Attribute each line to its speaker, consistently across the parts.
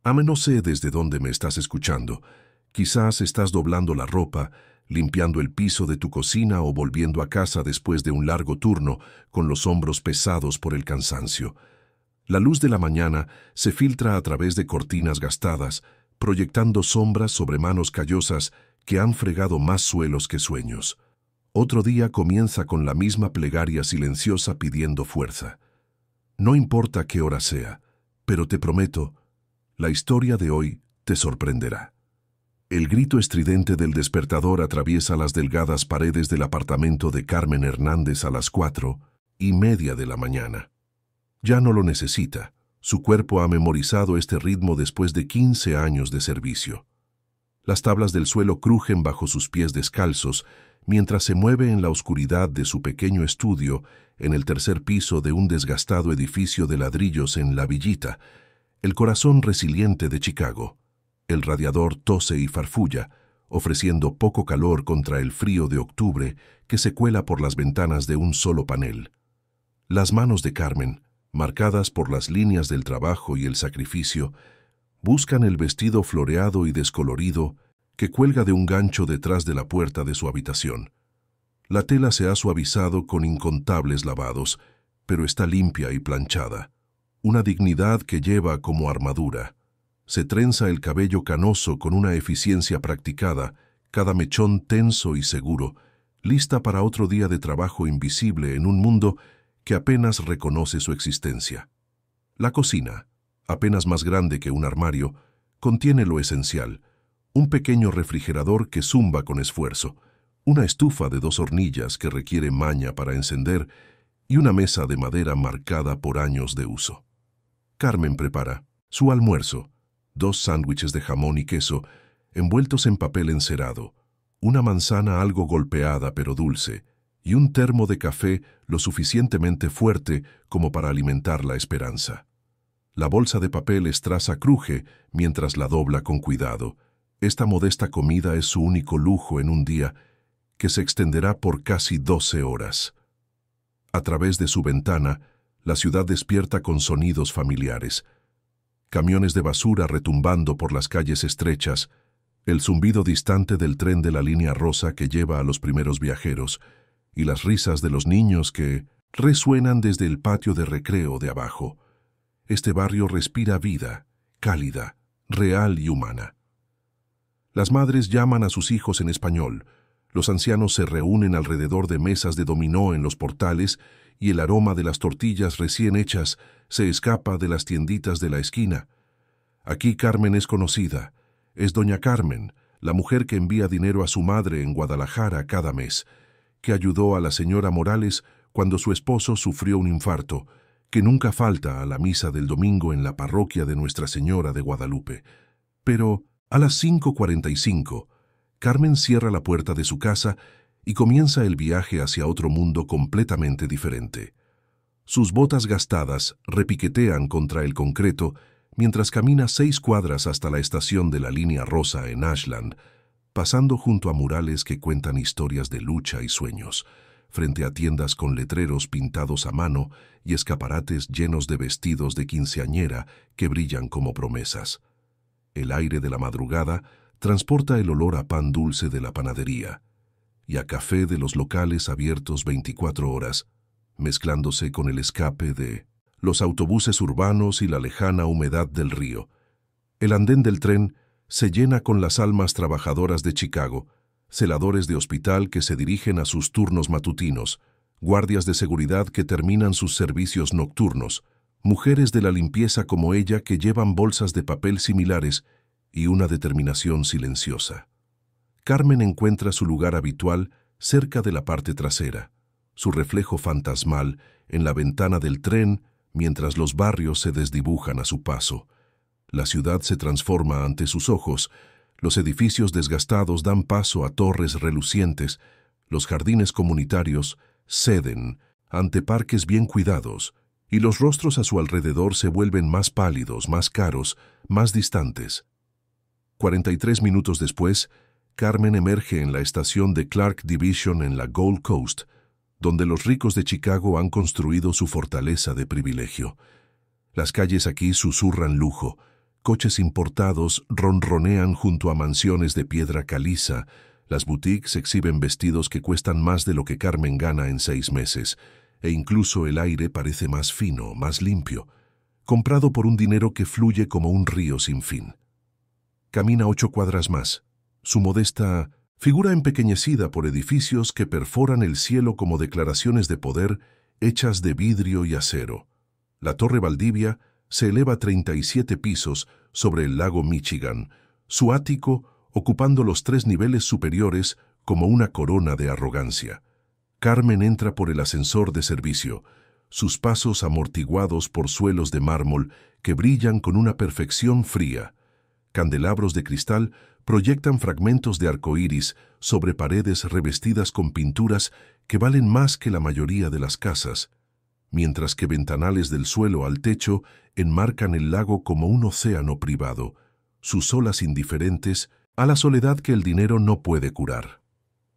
Speaker 1: No sé desde dónde me estás escuchando. Quizás estás doblando la ropa, limpiando el piso de tu cocina o volviendo a casa después de un largo turno con los hombros pesados por el cansancio. La luz de la mañana se filtra a través de cortinas gastadas, proyectando sombras sobre manos callosas que han fregado más suelos que sueños. Otro día comienza con la misma plegaria silenciosa pidiendo fuerza. No importa qué hora sea, pero te prometo, la historia de hoy te sorprenderá. El grito estridente del despertador atraviesa las delgadas paredes del apartamento de Carmen Hernández a las 4:30 de la mañana. Ya no lo necesita. Su cuerpo ha memorizado este ritmo después de 15 años de servicio. Las tablas del suelo crujen bajo sus pies descalzos mientras se mueve en la oscuridad de su pequeño estudio en el tercer piso de un desgastado edificio de ladrillos en La Villita, el corazón resiliente de Chicago. El radiador tose y farfulla, ofreciendo poco calor contra el frío de octubre que se cuela por las ventanas de un solo panel. Las manos de Carmen, marcadas por las líneas del trabajo y el sacrificio, buscan el vestido floreado y descolorido que cuelga de un gancho detrás de la puerta de su habitación. La tela se ha suavizado con incontables lavados, pero está limpia y planchada, una dignidad que lleva como armadura. Se trenza el cabello canoso con una eficiencia practicada, cada mechón tenso y seguro, lista para otro día de trabajo invisible en un mundo que apenas reconoce su existencia. La cocina, apenas más grande que un armario, contiene lo esencial: un pequeño refrigerador que zumba con esfuerzo, una estufa de 2 hornillas que requiere maña para encender y una mesa de madera marcada por años de uso. Carmen prepara su almuerzo: 2 sándwiches de jamón y queso envueltos en papel encerado, una manzana algo golpeada pero dulce, y un termo de café lo suficientemente fuerte como para alimentar la esperanza. La bolsa de papel estraza cruje mientras la dobla con cuidado. Esta modesta comida es su único lujo en un día que se extenderá por casi 12 horas. A través de su ventana, la ciudad despierta con sonidos familiares: camiones de basura retumbando por las calles estrechas, el zumbido distante del tren de la línea rosa que lleva a los primeros viajeros, y las risas de los niños que resuenan desde el patio de recreo de abajo. Este barrio respira vida, cálida, real y humana. Las madres llaman a sus hijos en español, los ancianos se reúnen alrededor de mesas de dominó en los portales y el aroma de las tortillas recién hechas se escapa de las tienditas de la esquina. Aquí Carmen es conocida. Es doña Carmen, la mujer que envía dinero a su madre en Guadalajara cada mes, que ayudó a la señora Morales cuando su esposo sufrió un infarto, que nunca falta a la misa del domingo en la parroquia de Nuestra Señora de Guadalupe. Pero a las 5:45, Carmen cierra la puerta de su casa y comienza el viaje hacia otro mundo completamente diferente. Sus botas gastadas repiquetean contra el concreto mientras camina 6 cuadras hasta la estación de la línea rosa en Ashland, pasando junto a murales que cuentan historias de lucha y sueños, frente a tiendas con letreros pintados a mano y escaparates llenos de vestidos de quinceañera que brillan como promesas. El aire de la madrugada transporta el olor a pan dulce de la panadería y a café de los locales abiertos 24 horas, mezclándose con el escape de los autobuses urbanos y la lejana humedad del río. El andén del tren se llena con las almas trabajadoras de Chicago, celadores de hospital que se dirigen a sus turnos matutinos, guardias de seguridad que terminan sus servicios nocturnos, mujeres de la limpieza como ella que llevan bolsas de papel similares y una determinación silenciosa. Carmen encuentra su lugar habitual cerca de la parte trasera, su reflejo fantasmal en la ventana del tren mientras los barrios se desdibujan a su paso. La ciudad se transforma ante sus ojos, los edificios desgastados dan paso a torres relucientes, los jardines comunitarios ceden ante parques bien cuidados, y los rostros a su alrededor se vuelven más pálidos, más caros, más distantes. 43 minutos después, Carmen emerge en la estación de Clark Division en la Gold Coast, donde los ricos de Chicago han construido su fortaleza de privilegio. Las calles aquí susurran lujo, Coches importados ronronean junto a mansiones de piedra caliza. Las boutiques exhiben vestidos que cuestan más de lo que Carmen gana en 6 meses, e incluso el aire parece más fino, más limpio, comprado por un dinero que fluye como un río sin fin. Camina 8 cuadras más. Su modesta figura empequeñecida por edificios que perforan el cielo como declaraciones de poder hechas de vidrio y acero. La Torre Valdivia se eleva 37 pisos sobre el lago Michigan, su ático ocupando los 3 niveles superiores como una corona de arrogancia. Carmen entra por el ascensor de servicio, sus pasos amortiguados por suelos de mármol que brillan con una perfección fría. Candelabros de cristal proyectan fragmentos de arcoíris sobre paredes revestidas con pinturas que valen más que la mayoría de las casas, mientras que ventanales del suelo al techo enmarcan el lago como un océano privado, sus olas indiferentes a la soledad que el dinero no puede curar.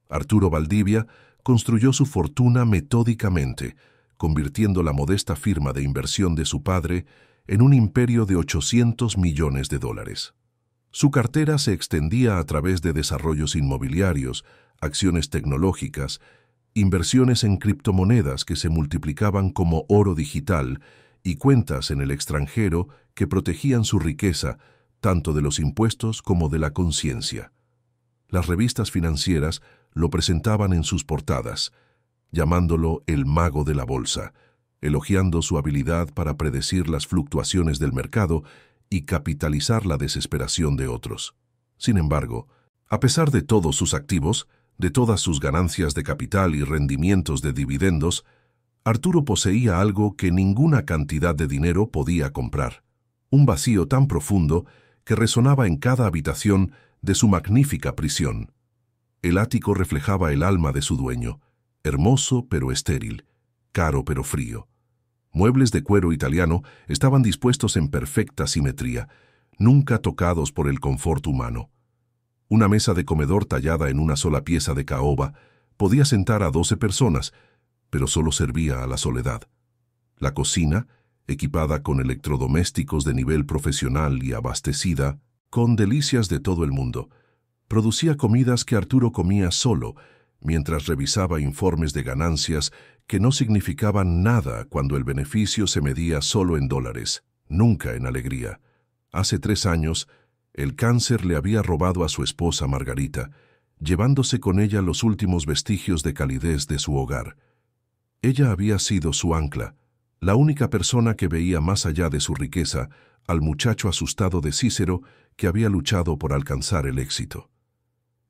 Speaker 1: Arturo Valdivia construyó su fortuna metódicamente, convirtiendo la modesta firma de inversión de su padre en un imperio de $800 millones. Su cartera se extendía a través de desarrollos inmobiliarios, acciones tecnológicas, inversiones en criptomonedas que se multiplicaban como oro digital y cuentas en el extranjero que protegían su riqueza tanto de los impuestos como de la conciencia. Las revistas financieras lo presentaban en sus portadas, llamándolo el mago de la bolsa, elogiando su habilidad para predecir las fluctuaciones del mercado y capitalizar la desesperación de otros. Sin embargo, a pesar de todos sus activos, de todas sus ganancias de capital y rendimientos de dividendos, Arturo poseía algo que ninguna cantidad de dinero podía comprar, un vacío tan profundo que resonaba en cada habitación de su magnífica prisión. El ático reflejaba el alma de su dueño, hermoso pero estéril, caro pero frío. Muebles de cuero italiano estaban dispuestos en perfecta simetría, nunca tocados por el confort humano. Una mesa de comedor tallada en una sola pieza de caoba podía sentar a 12 personas, pero solo servía a la soledad. La cocina, equipada con electrodomésticos de nivel profesional y abastecida con delicias de todo el mundo, producía comidas que Arturo comía solo, mientras revisaba informes de ganancias que no significaban nada cuando el beneficio se medía solo en dólares, nunca en alegría. Hace 3 años, el cáncer le había robado a su esposa Margarita, llevándose con ella los últimos vestigios de calidez de su hogar. Ella había sido su ancla, la única persona que veía más allá de su riqueza al muchacho asustado de Cícero que había luchado por alcanzar el éxito.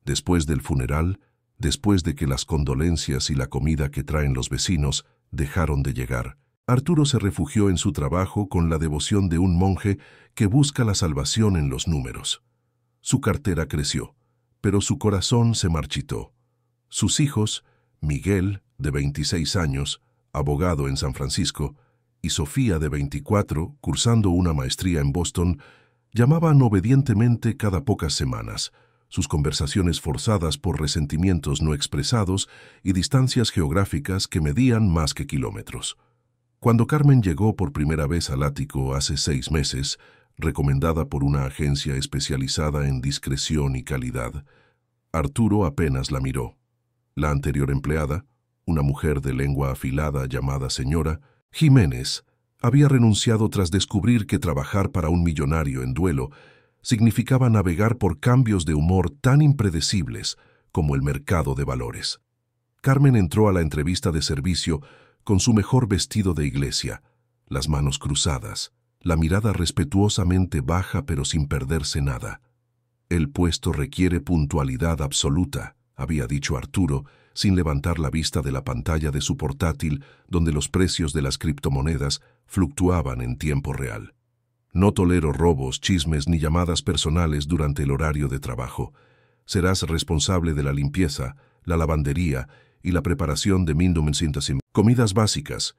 Speaker 1: Después del funeral, después de que las condolencias y la comida que traen los vecinos dejaron de llegar, Arturo se refugió en su trabajo con la devoción de un monje que busca la salvación en los números. Su cartera creció, pero su corazón se marchitó. Sus hijos, Miguel, de 26 años, abogado en San Francisco, y Sofía, de 24, cursando una maestría en Boston, llamaban obedientemente cada pocas semanas, sus conversaciones forzadas por resentimientos no expresados y distancias geográficas que medían más que kilómetros. Cuando Carmen llegó por primera vez al ático hace 6 meses, recomendada por una agencia especializada en discreción y calidad, Arturo apenas la miró. La anterior empleada, una mujer de lengua afilada llamada señora Jiménez, había renunciado tras descubrir que trabajar para un millonario en duelo significaba navegar por cambios de humor tan impredecibles como el mercado de valores. Carmen entró a la entrevista de servicio con su mejor vestido de iglesia, las manos cruzadas, la mirada respetuosamente baja pero sin perderse nada. El puesto requiere puntualidad absoluta, había dicho Arturo, sin levantar la vista de la pantalla de su portátil donde los precios de las criptomonedas fluctuaban en tiempo real. No tolero robos, chismes ni llamadas personales durante el horario de trabajo. Serás responsable de la limpieza, la lavandería y la preparación de comidas básicas.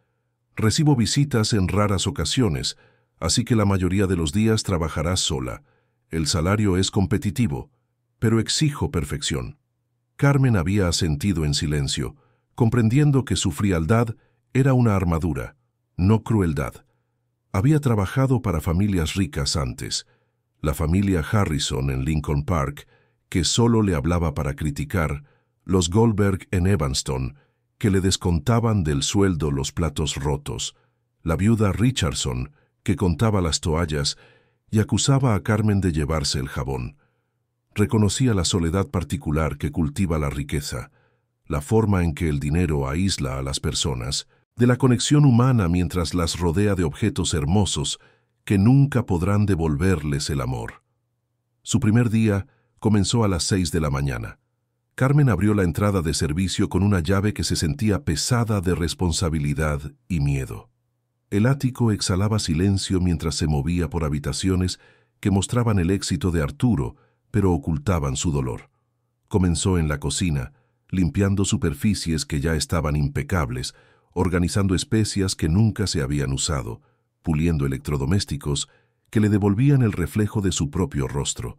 Speaker 1: Recibo visitas en raras ocasiones, así que la mayoría de los días trabajarás sola. El salario es competitivo, pero exijo perfección. Carmen había asentido en silencio, comprendiendo que su frialdad era una armadura, no crueldad. Había trabajado para familias ricas antes, la familia Harrison en Lincoln Park, que solo le hablaba para criticar, los Goldberg en Evanston, que le descontaban del sueldo los platos rotos, la viuda Richardson, que contaba las toallas y acusaba a Carmen de llevarse el jabón. Reconocía la soledad particular que cultiva la riqueza, la forma en que el dinero aísla a las personas, de la conexión humana mientras las rodea de objetos hermosos que nunca podrán devolverles el amor. Su primer día comenzó a las 6 de la mañana. Carmen abrió la entrada de servicio con una llave que se sentía pesada de responsabilidad y miedo. El ático exhalaba silencio mientras se movía por habitaciones que mostraban el éxito de Arturo, pero ocultaban su dolor. Comenzó en la cocina, limpiando superficies que ya estaban impecables, organizando especias que nunca se habían usado, puliendo electrodomésticos que le devolvían el reflejo de su propio rostro.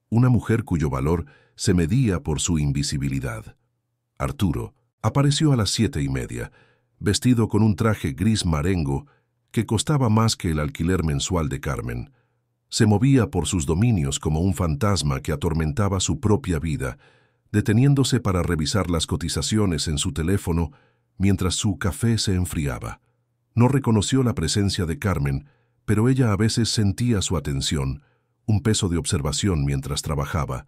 Speaker 1: Una mujer cuyo valor se medía por su invisibilidad. Arturo apareció a las 7:30, vestido con un traje gris marengo que costaba más que el alquiler mensual de Carmen. Se movía por sus dominios como un fantasma que atormentaba su propia vida, deteniéndose para revisar las cotizaciones en su teléfono mientras su café se enfriaba. No reconoció la presencia de Carmen, pero ella a veces sentía su atención, un peso de observación mientras trabajaba.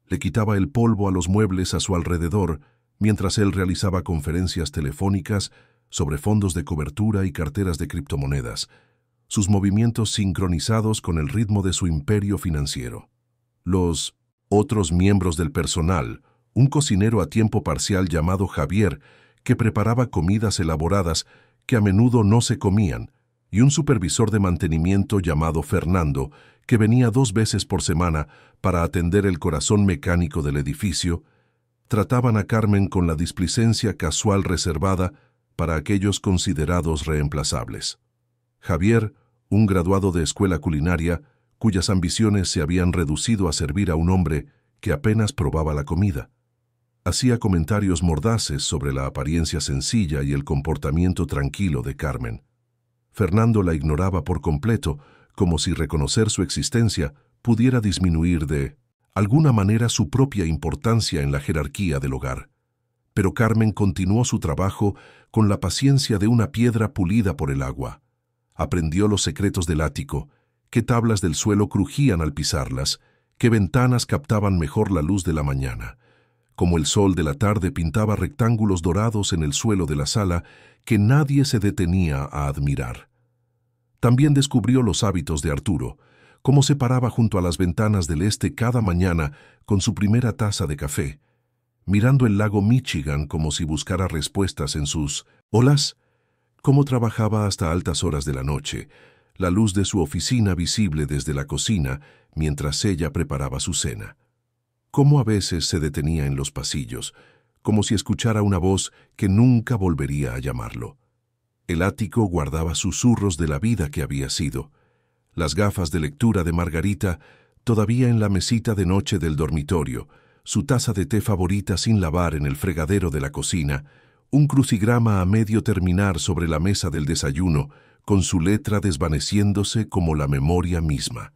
Speaker 1: Le quitaba el polvo a los muebles a su alrededor mientras él realizaba conferencias telefónicas sobre fondos de cobertura y carteras de criptomonedas, sus movimientos sincronizados con el ritmo de su imperio financiero. Los otros miembros del personal, un cocinero a tiempo parcial llamado Javier, que preparaba comidas elaboradas que a menudo no se comían, y un supervisor de mantenimiento llamado Fernando, que venía 2 veces por semana para atender el corazón mecánico del edificio, trataban a Carmen con la displicencia casual reservada para aquellos considerados reemplazables. Javier, un graduado de escuela culinaria, cuyas ambiciones se habían reducido a servir a un hombre que apenas probaba la comida, hacía comentarios mordaces sobre la apariencia sencilla y el comportamiento tranquilo de Carmen. Fernando la ignoraba por completo, como si reconocer su existencia pudiera disminuir de alguna manera su propia importancia en la jerarquía del hogar. Pero Carmen continuó su trabajo con la paciencia de una piedra pulida por el agua. Aprendió los secretos del ático, qué tablas del suelo crujían al pisarlas, qué ventanas captaban mejor la luz de la mañana, como el sol de la tarde pintaba rectángulos dorados en el suelo de la sala que nadie se detenía a admirar. También descubrió los hábitos de Arturo, cómo se paraba junto a las ventanas del este cada mañana con su primera taza de café, mirando el lago Michigan como si buscara respuestas en sus olas, cómo trabajaba hasta altas horas de la noche, la luz de su oficina visible desde la cocina mientras ella preparaba su cena. Cómo a veces se detenía en los pasillos, como si escuchara una voz que nunca volvería a llamarlo. El ático guardaba susurros de la vida que había sido. Las gafas de lectura de Margarita todavía en la mesita de noche del dormitorio, su taza de té favorita sin lavar en el fregadero de la cocina, un crucigrama a medio terminar sobre la mesa del desayuno, con su letra desvaneciéndose como la memoria misma.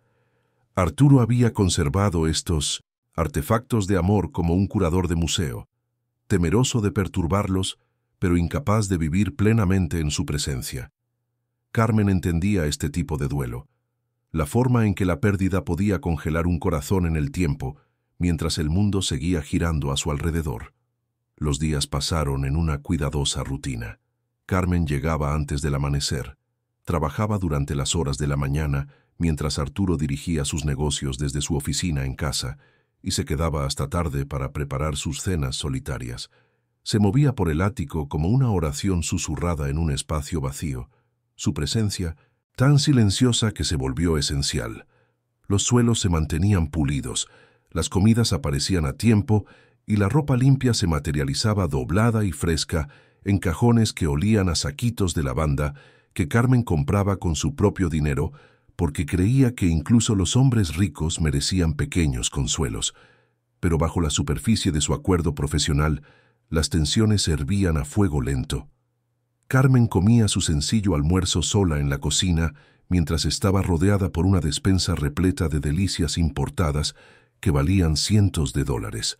Speaker 1: Arturo había conservado estos artefactos de amor como un curador de museo, temeroso de perturbarlos, pero incapaz de vivir plenamente en su presencia. Carmen entendía este tipo de duelo, la forma en que la pérdida podía congelar un corazón en el tiempo, mientras el mundo seguía girando a su alrededor. Los días pasaron en una cuidadosa rutina. Carmen llegaba antes del amanecer, trabajaba durante las horas de la mañana, mientras Arturo dirigía sus negocios desde su oficina en casa, y se quedaba hasta tarde para preparar sus cenas solitarias. Se movía por el ático como una oración susurrada en un espacio vacío, su presencia tan silenciosa que se volvió esencial. Los suelos se mantenían pulidos, las comidas aparecían a tiempo y la ropa limpia se materializaba doblada y fresca en cajones que olían a saquitos de lavanda que Carmen compraba con su propio dinero, porque creía que incluso los hombres ricos merecían pequeños consuelos. Pero bajo la superficie de su acuerdo profesional, las tensiones hervían a fuego lento. Carmen comía su sencillo almuerzo sola en la cocina, mientras estaba rodeada por una despensa repleta de delicias importadas que valían cientos de dólares.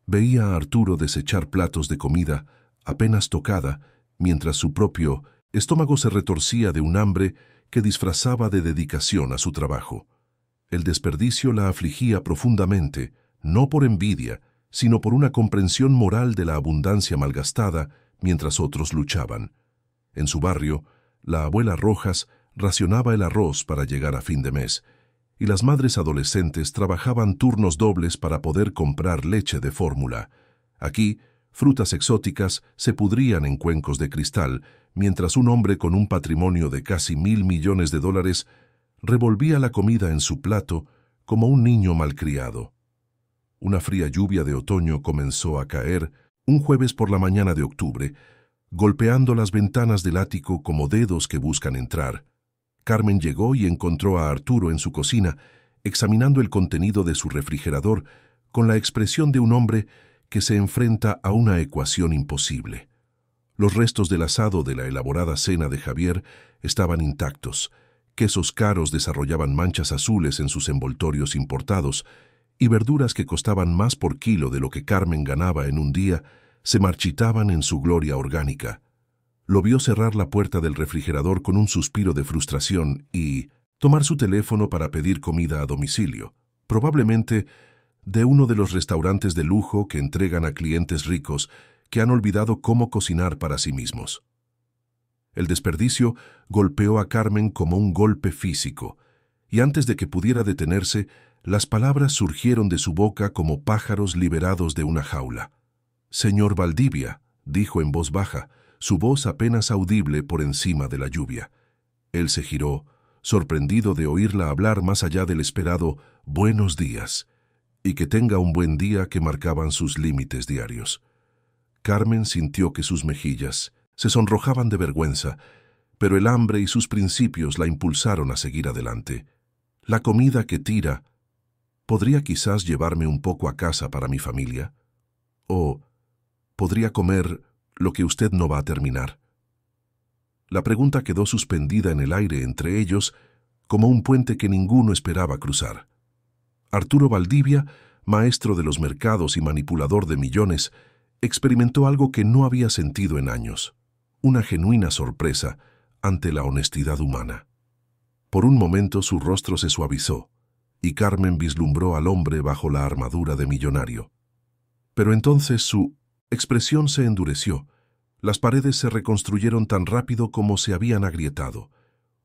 Speaker 1: Veía a Arturo desechar platos de comida apenas tocada, mientras su propio estómago se retorcía de un hambre que disfrazaba de dedicación a su trabajo. El desperdicio la afligía profundamente, no por envidia, sino por una comprensión moral de la abundancia malgastada mientras otros luchaban. En su barrio, la abuela Rojas racionaba el arroz para llegar a fin de mes, y las madres adolescentes trabajaban turnos dobles para poder comprar leche de fórmula. Aquí, frutas exóticas se pudrían en cuencos de cristal, mientras un hombre con un patrimonio de casi $1.000 millones revolvía la comida en su plato como un niño malcriado. Una fría lluvia de otoño comenzó a caer un jueves por la mañana de octubre, golpeando las ventanas del ático como dedos que buscan entrar. Carmen llegó y encontró a Arturo en su cocina, examinando el contenido de su refrigerador con la expresión de un hombre que se enfrenta a una ecuación imposible. Los restos del asado de la elaborada cena de Javier estaban intactos, quesos caros desarrollaban manchas azules en sus envoltorios importados, y verduras que costaban más por kilo de lo que Carmen ganaba en un día se marchitaban en su gloria orgánica. Lo vio cerrar la puerta del refrigerador con un suspiro de frustración y tomar su teléfono para pedir comida a domicilio, probablemente de uno de los restaurantes de lujo que entregan a clientes ricos que han olvidado cómo cocinar para sí mismos. El desperdicio golpeó a Carmen como un golpe físico, y antes de que pudiera detenerse, las palabras surgieron de su boca como pájaros liberados de una jaula. «Señor Valdivia», dijo en voz baja, su voz apenas audible por encima de la lluvia. Él se giró, sorprendido de oírla hablar más allá del esperado «buenos días», y que tenga un buen día que marcaban sus límites diarios. Carmen sintió que sus mejillas se sonrojaban de vergüenza, pero el hambre y sus principios la impulsaron a seguir adelante. «La comida que tira, ¿podría quizás llevarme un poco a casa para mi familia? ¿O podría comer lo que usted no va a terminar?» La pregunta quedó suspendida en el aire entre ellos como un puente que ninguno esperaba cruzar. Arturo Valdivia, maestro de los mercados y manipulador de millones, experimentó algo que no había sentido en años, una genuina sorpresa ante la honestidad humana. Por un momento su rostro se suavizó, y Carmen vislumbró al hombre bajo la armadura de millonario. Pero entonces su expresión se endureció. Las paredes se reconstruyeron tan rápido como se habían agrietado.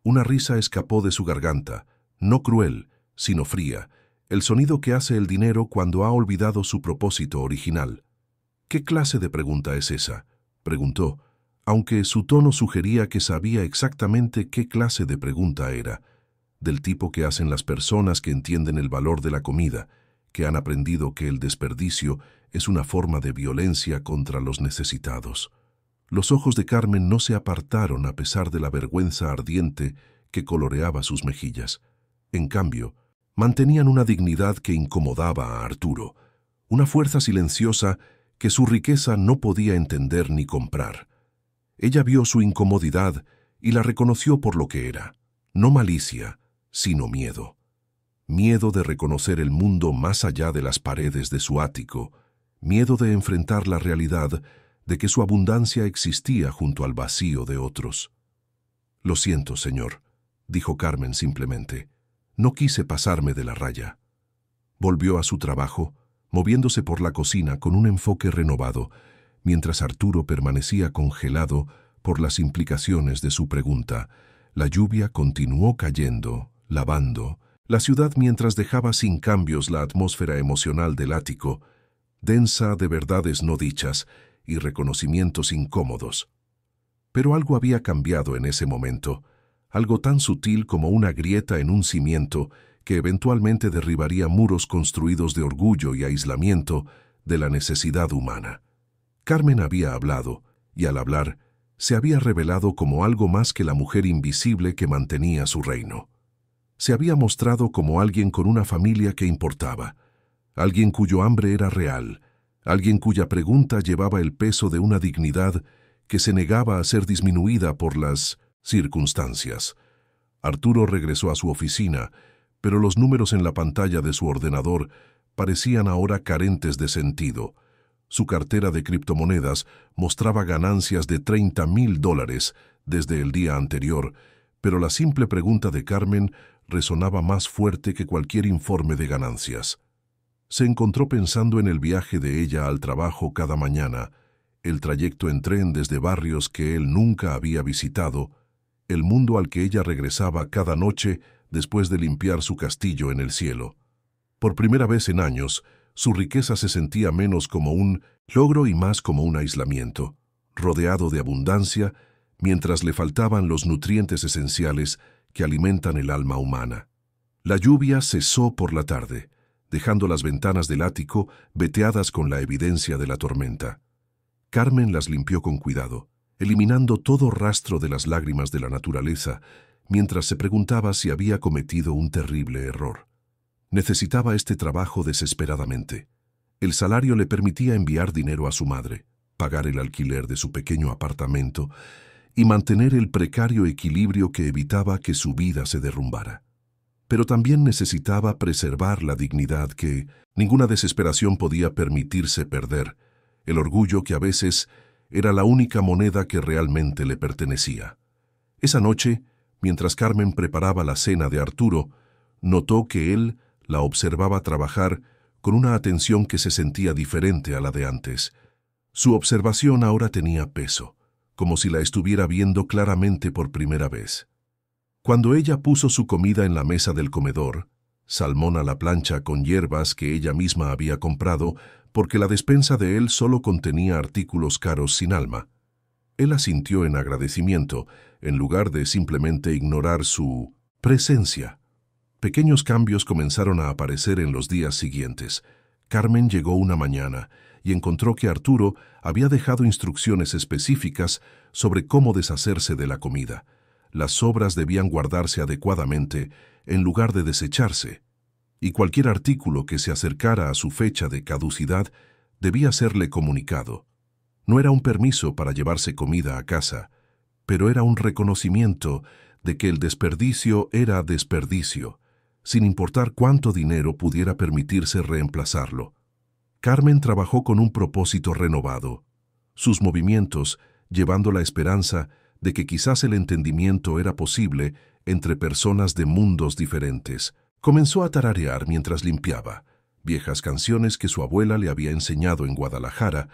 Speaker 1: Una risa escapó de su garganta, no cruel, sino fría, el sonido que hace el dinero cuando ha olvidado su propósito original. «¿Qué clase de pregunta es esa?», preguntó, aunque su tono sugería que sabía exactamente qué clase de pregunta era, del tipo que hacen las personas que entienden el valor de la comida, que han aprendido que el desperdicio es una forma de violencia contra los necesitados. Los ojos de Carmen no se apartaron a pesar de la vergüenza ardiente que coloreaba sus mejillas. En cambio, mantenían una dignidad que incomodaba a Arturo, una fuerza silenciosa que su riqueza no podía entender ni comprar. Ella vio su incomodidad y la reconoció por lo que era, no malicia, sino miedo. Miedo de reconocer el mundo más allá de las paredes de su ático, miedo de enfrentar la realidad de que su abundancia existía junto al vacío de otros. «Lo siento, señor», dijo Carmen simplemente. «No quise pasarme de la raya». Volvió a su trabajo, moviéndose por la cocina con un enfoque renovado, mientras Arturo permanecía congelado por las implicaciones de su pregunta. La lluvia continuó cayendo, lavando la ciudad mientras dejaba sin cambios la atmósfera emocional del ático, densa de verdades no dichas y reconocimientos incómodos. Pero algo había cambiado en ese momento, algo tan sutil como una grieta en un cimiento que eventualmente derribaría muros construidos de orgullo y aislamiento de la necesidad humana. Carmen había hablado, y al hablar, se había revelado como algo más que la mujer invisible que mantenía su reino. Se había mostrado como alguien con una familia que importaba, alguien cuyo hambre era real, alguien cuya pregunta llevaba el peso de una dignidad que se negaba a ser disminuida por las circunstancias. Arturo regresó a su oficina, pero los números en la pantalla de su ordenador parecían ahora carentes de sentido. Su cartera de criptomonedas mostraba ganancias de $30,000 desde el día anterior, pero la simple pregunta de Carmen resonaba más fuerte que cualquier informe de ganancias. Se encontró pensando en el viaje de ella al trabajo cada mañana, el trayecto en tren desde barrios que él nunca había visitado, el mundo al que ella regresaba cada noche después de limpiar su castillo en el cielo. Por primera vez en años, su riqueza se sentía menos como un logro y más como un aislamiento, rodeado de abundancia, mientras le faltaban los nutrientes esenciales que alimentan el alma humana. La lluvia cesó por la tarde, dejando las ventanas del ático veteadas con la evidencia de la tormenta. Carmen las limpió con cuidado, eliminando todo rastro de las lágrimas de la naturaleza, mientras se preguntaba si había cometido un terrible error. Necesitaba este trabajo desesperadamente. El salario le permitía enviar dinero a su madre, pagar el alquiler de su pequeño apartamento y mantener el precario equilibrio que evitaba que su vida se derrumbara. Pero también necesitaba preservar la dignidad que ninguna desesperación podía permitirse perder, el orgullo que a veces era la única moneda que realmente le pertenecía. Esa noche, mientras Carmen preparaba la cena de Arturo, notó que él la observaba trabajar con una atención que se sentía diferente a la de antes. Su observación ahora tenía peso, como si la estuviera viendo claramente por primera vez. Cuando ella puso su comida en la mesa del comedor, salmón a la plancha con hierbas que ella misma había comprado porque la despensa de él solo contenía artículos caros sin alma, él asintió en agradecimiento, en lugar de simplemente ignorar su presencia. Pequeños cambios comenzaron a aparecer en los días siguientes. Carmen llegó una mañana y encontró que Arturo había dejado instrucciones específicas sobre cómo deshacerse de la comida. Las sobras debían guardarse adecuadamente en lugar de desecharse, y cualquier artículo que se acercara a su fecha de caducidad debía serle comunicado. No era un permiso para llevarse comida a casa, pero era un reconocimiento de que el desperdicio era desperdicio, sin importar cuánto dinero pudiera permitirse reemplazarlo. Carmen trabajó con un propósito renovado, sus movimientos llevando la esperanza de que quizás el entendimiento era posible entre personas de mundos diferentes. Comenzó a tararear mientras limpiaba, viejas canciones que su abuela le había enseñado en Guadalajara,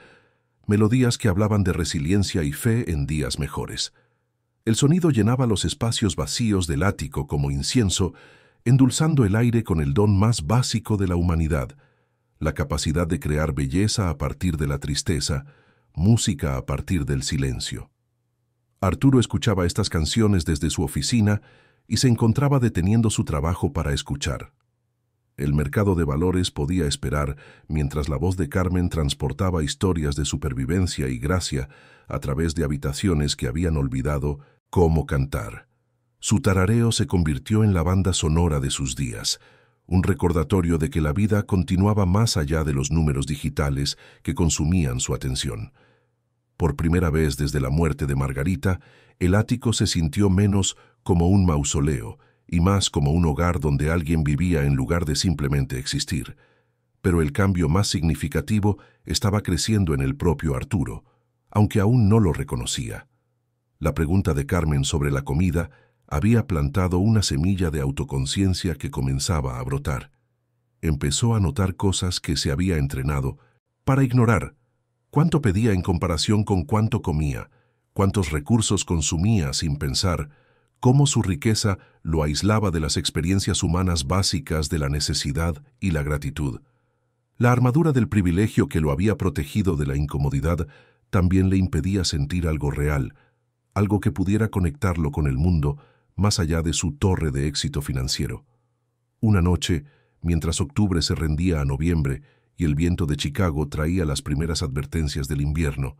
Speaker 1: melodías que hablaban de resiliencia y fe en días mejores. El sonido llenaba los espacios vacíos del ático como incienso, endulzando el aire con el don más básico de la humanidad, la capacidad de crear belleza a partir de la tristeza, música a partir del silencio. Arturo escuchaba estas canciones desde su oficina y se encontraba deteniendo su trabajo para escuchar. El mercado de valores podía esperar mientras la voz de Carmen transportaba historias de supervivencia y gracia a través de habitaciones que habían olvidado cómo cantar. Su tarareo se convirtió en la banda sonora de sus días, un recordatorio de que la vida continuaba más allá de los números digitales que consumían su atención. Por primera vez desde la muerte de Margarita, el ático se sintió menos como un mausoleo y más como un hogar donde alguien vivía en lugar de simplemente existir. Pero el cambio más significativo estaba creciendo en el propio Arturo, aunque aún no lo reconocía. La pregunta de Carmen sobre la comida había plantado una semilla de autoconciencia que comenzaba a brotar. Empezó a notar cosas que se había entrenado para ignorar. Cuánto pedía en comparación con cuánto comía, cuántos recursos consumía sin pensar, cómo su riqueza lo aislaba de las experiencias humanas básicas de la necesidad y la gratitud. La armadura del privilegio que lo había protegido de la incomodidad también le impedía sentir algo real, algo que pudiera conectarlo con el mundo más allá de su torre de éxito financiero. Una noche, mientras octubre se rendía a noviembre y el viento de Chicago traía las primeras advertencias del invierno,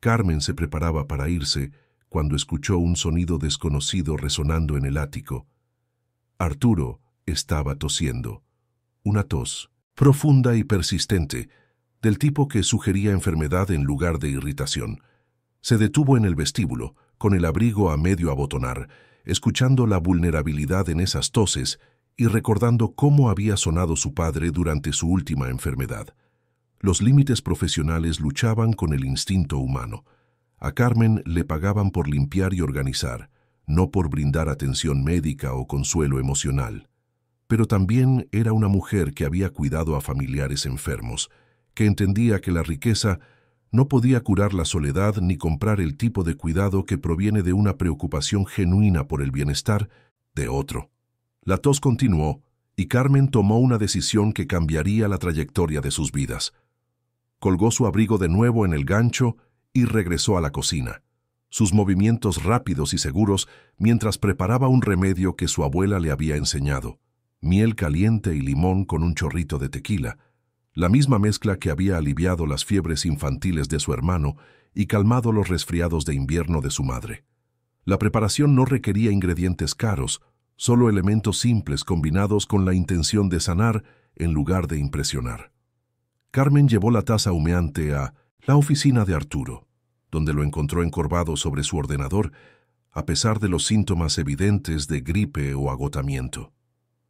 Speaker 1: Carmen se preparaba para irse cuando escuchó un sonido desconocido resonando en el ático. Arturo estaba tosiendo. Una tos, profunda y persistente, del tipo que sugería enfermedad en lugar de irritación. Se detuvo en el vestíbulo, con el abrigo a medio abotonar, escuchando la vulnerabilidad en esas toses y recordando cómo había sonado su padre durante su última enfermedad. Los límites profesionales luchaban con el instinto humano. A Carmen le pagaban por limpiar y organizar, no por brindar atención médica o consuelo emocional. Pero también era una mujer que había cuidado a familiares enfermos, que entendía que la riqueza no podía curar la soledad ni comprar el tipo de cuidado que proviene de una preocupación genuina por el bienestar de otro. La tos continuó y Carmen tomó una decisión que cambiaría la trayectoria de sus vidas. Colgó su abrigo de nuevo en el gancho y regresó a la cocina, sus movimientos rápidos y seguros mientras preparaba un remedio que su abuela le había enseñado: miel caliente y limón con un chorrito de tequila, la misma mezcla que había aliviado las fiebres infantiles de su hermano y calmado los resfriados de invierno de su madre. La preparación no requería ingredientes caros, solo elementos simples combinados con la intención de sanar en lugar de impresionar. Carmen llevó la taza humeante a la oficina de Arturo, donde lo encontró encorvado sobre su ordenador, a pesar de los síntomas evidentes de gripe o agotamiento.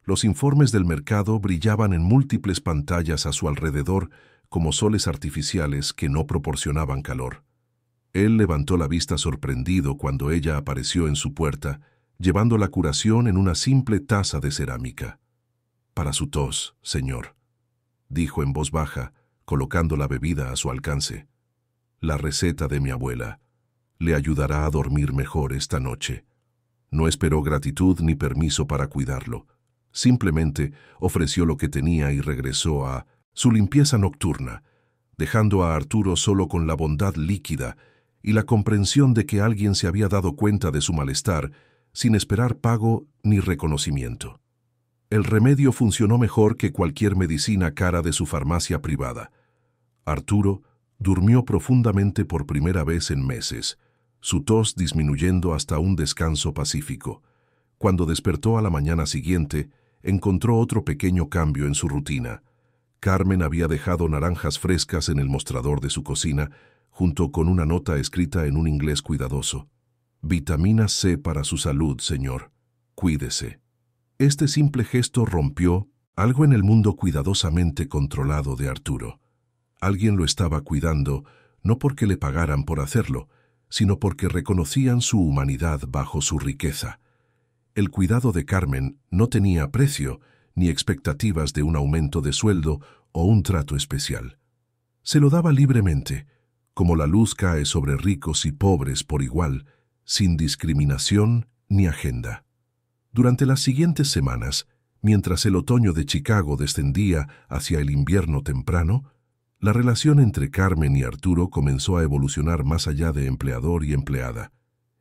Speaker 1: Los informes del mercado brillaban en múltiples pantallas a su alrededor como soles artificiales que no proporcionaban calor. Él levantó la vista sorprendido cuando ella apareció en su puerta, llevando la curación en una simple taza de cerámica. «Para su tos, señor», dijo en voz baja, colocando la bebida a su alcance. «La receta de mi abuela le ayudará a dormir mejor esta noche». No esperó gratitud ni permiso para cuidarlo. Simplemente ofreció lo que tenía y regresó a su limpieza nocturna, dejando a Arturo solo con la bondad líquida y la comprensión de que alguien se había dado cuenta de su malestar sin esperar pago ni reconocimiento. El remedio funcionó mejor que cualquier medicina cara de su farmacia privada. Arturo durmió profundamente por primera vez en meses, su tos disminuyendo hasta un descanso pacífico. Cuando despertó a la mañana siguiente, encontró otro pequeño cambio en su rutina. Carmen había dejado naranjas frescas en el mostrador de su cocina, junto con una nota escrita en un inglés cuidadoso. «Vitamina C para su salud, señor. Cuídese». Este simple gesto rompió algo en el mundo cuidadosamente controlado de Arturo. Alguien lo estaba cuidando, no porque le pagaran por hacerlo, sino porque reconocían su humanidad bajo su riqueza. El cuidado de Carmen no tenía precio ni expectativas de un aumento de sueldo o un trato especial. Se lo daba libremente, como la luz cae sobre ricos y pobres por igual, sin discriminación ni agenda. Durante las siguientes semanas, mientras el otoño de Chicago descendía hacia el invierno temprano, la relación entre Carmen y Arturo comenzó a evolucionar más allá de empleador y empleada.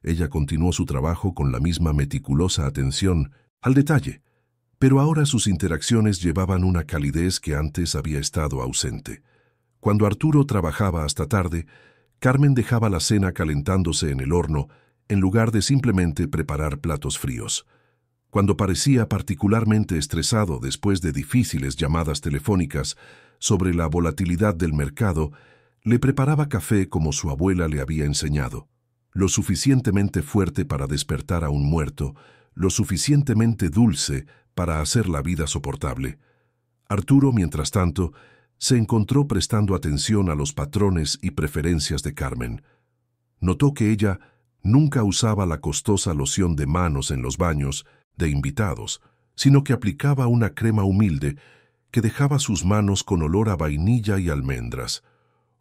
Speaker 1: Ella continuó su trabajo con la misma meticulosa atención al detalle, pero ahora sus interacciones llevaban una calidez que antes había estado ausente. Cuando Arturo trabajaba hasta tarde, Carmen dejaba la cena calentándose en el horno en lugar de simplemente preparar platos fríos. Cuando parecía particularmente estresado después de difíciles llamadas telefónicas sobre la volatilidad del mercado, le preparaba café como su abuela le había enseñado, lo suficientemente fuerte para despertar a un muerto, lo suficientemente dulce para hacer la vida soportable. Arturo, mientras tanto, se encontró prestando atención a los patrones y preferencias de Carmen. Notó que ella nunca usaba la costosa loción de manos en los baños de invitados, sino que aplicaba una crema humilde que dejaba sus manos con olor a vainilla y almendras.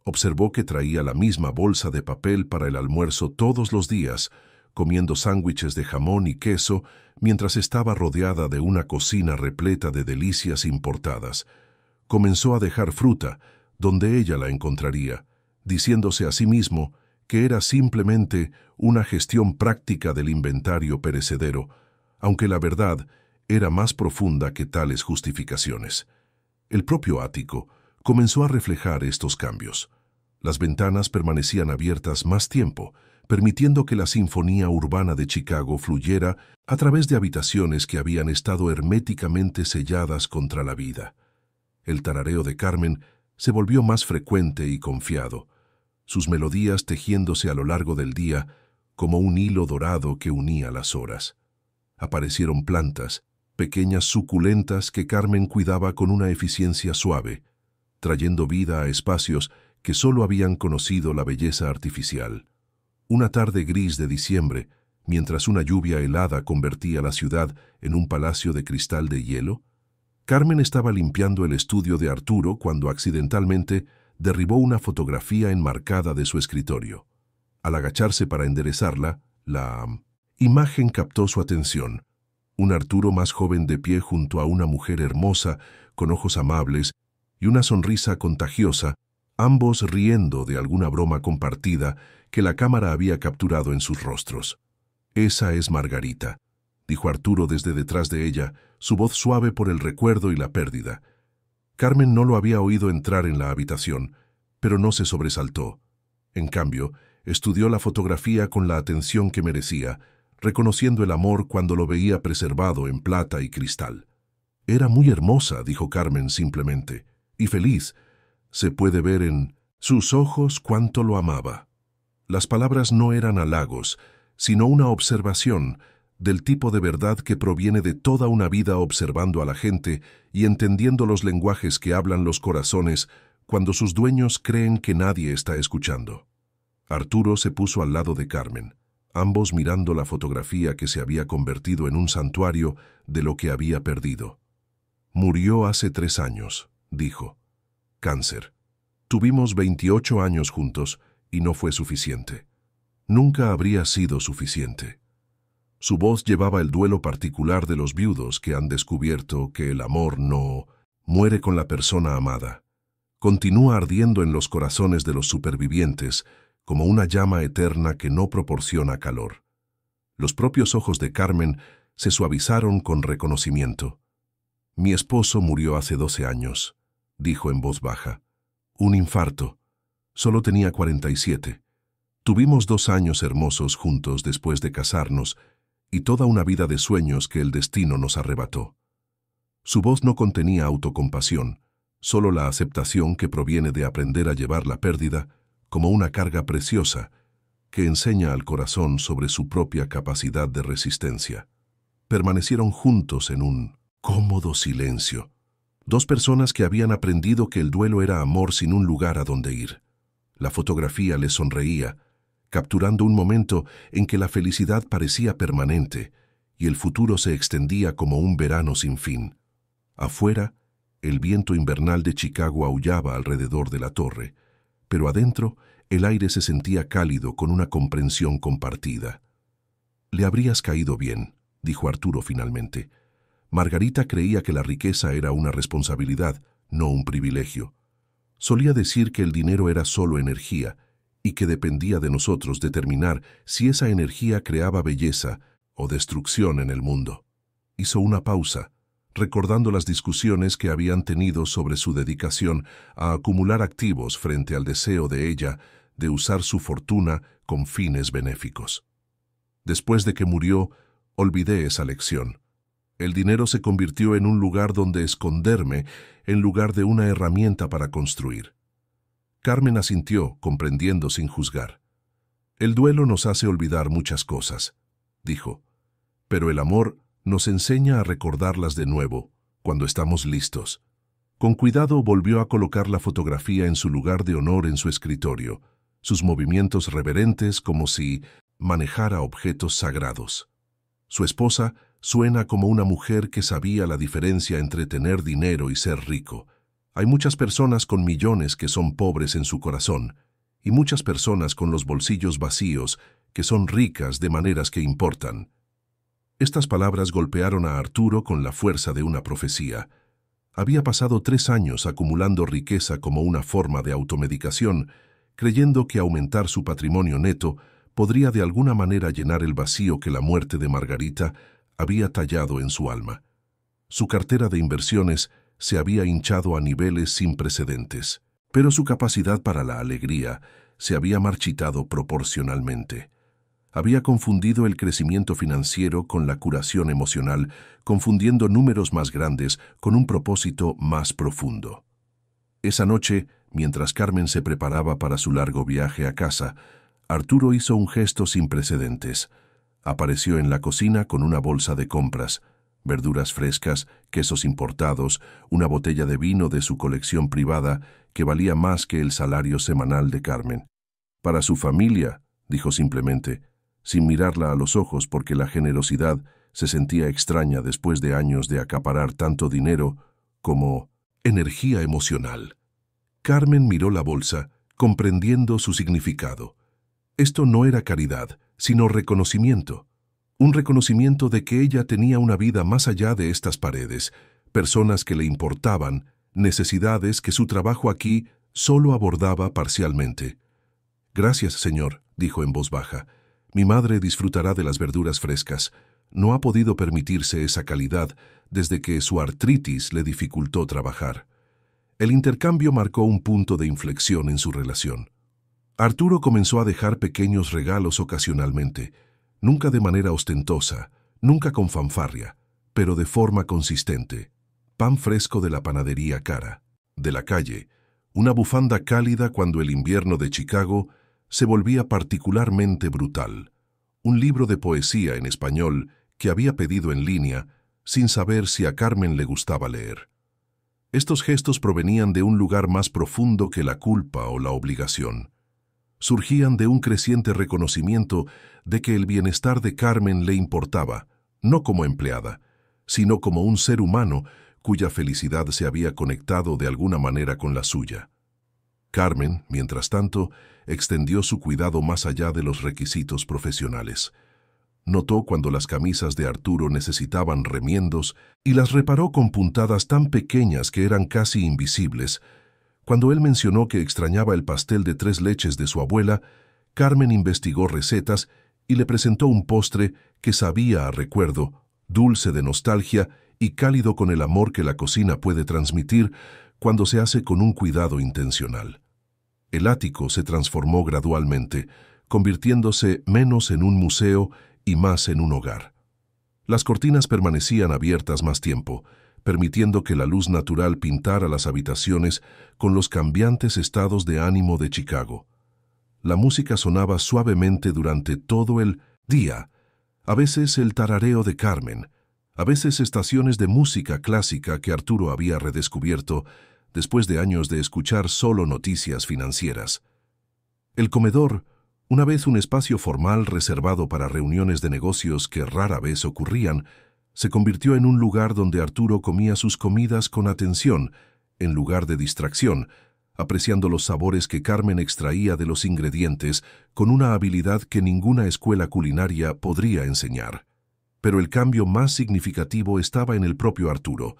Speaker 1: Observó que traía la misma bolsa de papel para el almuerzo todos los días, comiendo sándwiches de jamón y queso mientras estaba rodeada de una cocina repleta de delicias importadas. Comenzó a dejar fruta donde ella la encontraría, diciéndose a sí mismo que era simplemente una gestión práctica del inventario perecedero, aunque la verdad era más profunda que tales justificaciones. El propio ático comenzó a reflejar estos cambios. Las ventanas permanecían abiertas más tiempo, permitiendo que la sinfonía urbana de Chicago fluyera a través de habitaciones que habían estado herméticamente selladas contra la vida. El tarareo de Carmen se volvió más frecuente y confiado, sus melodías tejiéndose a lo largo del día como un hilo dorado que unía las horas. Aparecieron plantas, pequeñas suculentas que Carmen cuidaba con una eficiencia suave, trayendo vida a espacios que solo habían conocido la belleza artificial. Una tarde gris de diciembre, mientras una lluvia helada convertía la ciudad en un palacio de cristal de hielo, Carmen estaba limpiando el estudio de Arturo cuando accidentalmente derribó una fotografía enmarcada de su escritorio. Al agacharse para enderezarla, la imagen captó su atención. Un Arturo más joven de pie junto a una mujer hermosa, con ojos amables y una sonrisa contagiosa, ambos riendo de alguna broma compartida que la cámara había capturado en sus rostros. «Esa es Margarita», dijo Arturo desde detrás de ella, su voz suave por el recuerdo y la pérdida. Carmen no lo había oído entrar en la habitación, pero no se sobresaltó. En cambio, estudió la fotografía con la atención que merecía, reconociendo el amor cuando lo veía preservado en plata y cristal. «Era muy hermosa», dijo Carmen simplemente, «y feliz. Se puede ver en sus ojos cuánto lo amaba». Las palabras no eran halagos, sino una observación del tipo de verdad que proviene de toda una vida observando a la gente y entendiendo los lenguajes que hablan los corazones cuando sus dueños creen que nadie está escuchando. Arturo se puso al lado de Carmen, ambos mirando la fotografía que se había convertido en un santuario de lo que había perdido. «Murió hace 3 años», dijo. «Cáncer. Tuvimos 28 años juntos y no fue suficiente. Nunca habría sido suficiente». Su voz llevaba el duelo particular de los viudos que han descubierto que el amor no muere con la persona amada. Continúa ardiendo en los corazones de los supervivientes como una llama eterna que no proporciona calor. Los propios ojos de Carmen se suavizaron con reconocimiento. «Mi esposo murió hace 12 años», dijo en voz baja. «Un infarto. Solo tenía 47. Tuvimos 2 años hermosos juntos después de casarnos y toda una vida de sueños que el destino nos arrebató». Su voz no contenía autocompasión, solo la aceptación que proviene de aprender a llevar la pérdida como una carga preciosa que enseña al corazón sobre su propia capacidad de resistencia. Permanecieron juntos en un cómodo silencio. 2 personas que habían aprendido que el duelo era amor sin un lugar a donde ir. La fotografía les sonreía, capturando un momento en que la felicidad parecía permanente y el futuro se extendía como un verano sin fin. Afuera, el viento invernal de Chicago aullaba alrededor de la torre, pero adentro el aire se sentía cálido con una comprensión compartida. «Le habrías caído bien», dijo Arturo finalmente. Margarita creía que la riqueza era una responsabilidad, no un privilegio. Solía decir que el dinero era solo energía y que dependía de nosotros determinar si esa energía creaba belleza o destrucción en el mundo. Hizo una pausa, recordando las discusiones que habían tenido sobre su dedicación a acumular activos frente al deseo de ella de usar su fortuna con fines benéficos. «Después de que murió, olvidé esa lección. El dinero se convirtió en un lugar donde esconderme en lugar de una herramienta para construir». Carmen asintió, comprendiendo sin juzgar. «El duelo nos hace olvidar muchas cosas», dijo, «pero el amor nos enseña a recordarlas de nuevo, cuando estamos listos». Con cuidado volvió a colocar la fotografía en su lugar de honor en su escritorio, sus movimientos reverentes como si manejara objetos sagrados. Su esposa suena como una mujer que sabía la diferencia entre tener dinero y ser rico. Hay muchas personas con millones que son pobres en su corazón, y muchas personas con los bolsillos vacíos que son ricas de maneras que importan. Estas palabras golpearon a Arturo con la fuerza de una profecía. Había pasado 3 años acumulando riqueza como una forma de automedicación, creyendo que aumentar su patrimonio neto podría de alguna manera llenar el vacío que la muerte de Margarita había tallado en su alma. Su cartera de inversiones se había hinchado a niveles sin precedentes, pero su capacidad para la alegría se había marchitado proporcionalmente. Había confundido el crecimiento financiero con la curación emocional, confundiendo números más grandes con un propósito más profundo. Esa noche, mientras Carmen se preparaba para su largo viaje a casa, Arturo hizo un gesto sin precedentes. Apareció en la cocina con una bolsa de compras, verduras frescas, quesos importados, una botella de vino de su colección privada que valía más que el salario semanal de Carmen. Para su familia, dijo simplemente, sin mirarla a los ojos porque la generosidad se sentía extraña después de años de acaparar tanto dinero como energía emocional. Carmen miró la bolsa, comprendiendo su significado. Esto no era caridad, sino reconocimiento. Un reconocimiento de que ella tenía una vida más allá de estas paredes, personas que le importaban, necesidades que su trabajo aquí solo abordaba parcialmente. «Gracias, señor», dijo en voz baja. «Mi madre disfrutará de las verduras frescas. No ha podido permitirse esa calidad desde que su artritis le dificultó trabajar». El intercambio marcó un punto de inflexión en su relación. Arturo comenzó a dejar pequeños regalos ocasionalmente, nunca de manera ostentosa, nunca con fanfarria, pero de forma consistente. Pan fresco de la panadería cara, de la calle, una bufanda cálida cuando el invierno de Chicago se volvía particularmente brutal, un libro de poesía en español que había pedido en línea sin saber si a Carmen le gustaba leer. Estos gestos provenían de un lugar más profundo que la culpa o la obligación. Surgían de un creciente reconocimiento de que el bienestar de Carmen le importaba, no como empleada, sino como un ser humano cuya felicidad se había conectado de alguna manera con la suya. Carmen, mientras tanto, extendió su cuidado más allá de los requisitos profesionales. Notó cuando las camisas de Arturo necesitaban remiendos y las reparó con puntadas tan pequeñas que eran casi invisibles. Cuando él mencionó que extrañaba el pastel de 3 leches de su abuela, Carmen investigó recetas y le presentó un postre que sabía a recuerdo, dulce de nostalgia y cálido con el amor que la cocina puede transmitir cuando se hace con un cuidado intencional. El ático se transformó gradualmente, convirtiéndose menos en un museo y más en un hogar. Las cortinas permanecían abiertas más tiempo, permitiendo que la luz natural pintara las habitaciones con los cambiantes estados de ánimo de Chicago. La música sonaba suavemente durante todo el día, a veces el tarareo de Carmen, a veces estaciones de música clásica que Arturo había redescubierto después de años de escuchar solo noticias financieras. El comedor, una vez un espacio formal reservado para reuniones de negocios que rara vez ocurrían, se convirtió en un lugar donde Arturo comía sus comidas con atención, en lugar de distracción, apreciando los sabores que Carmen extraía de los ingredientes con una habilidad que ninguna escuela culinaria podría enseñar. Pero el cambio más significativo estaba en el propio Arturo.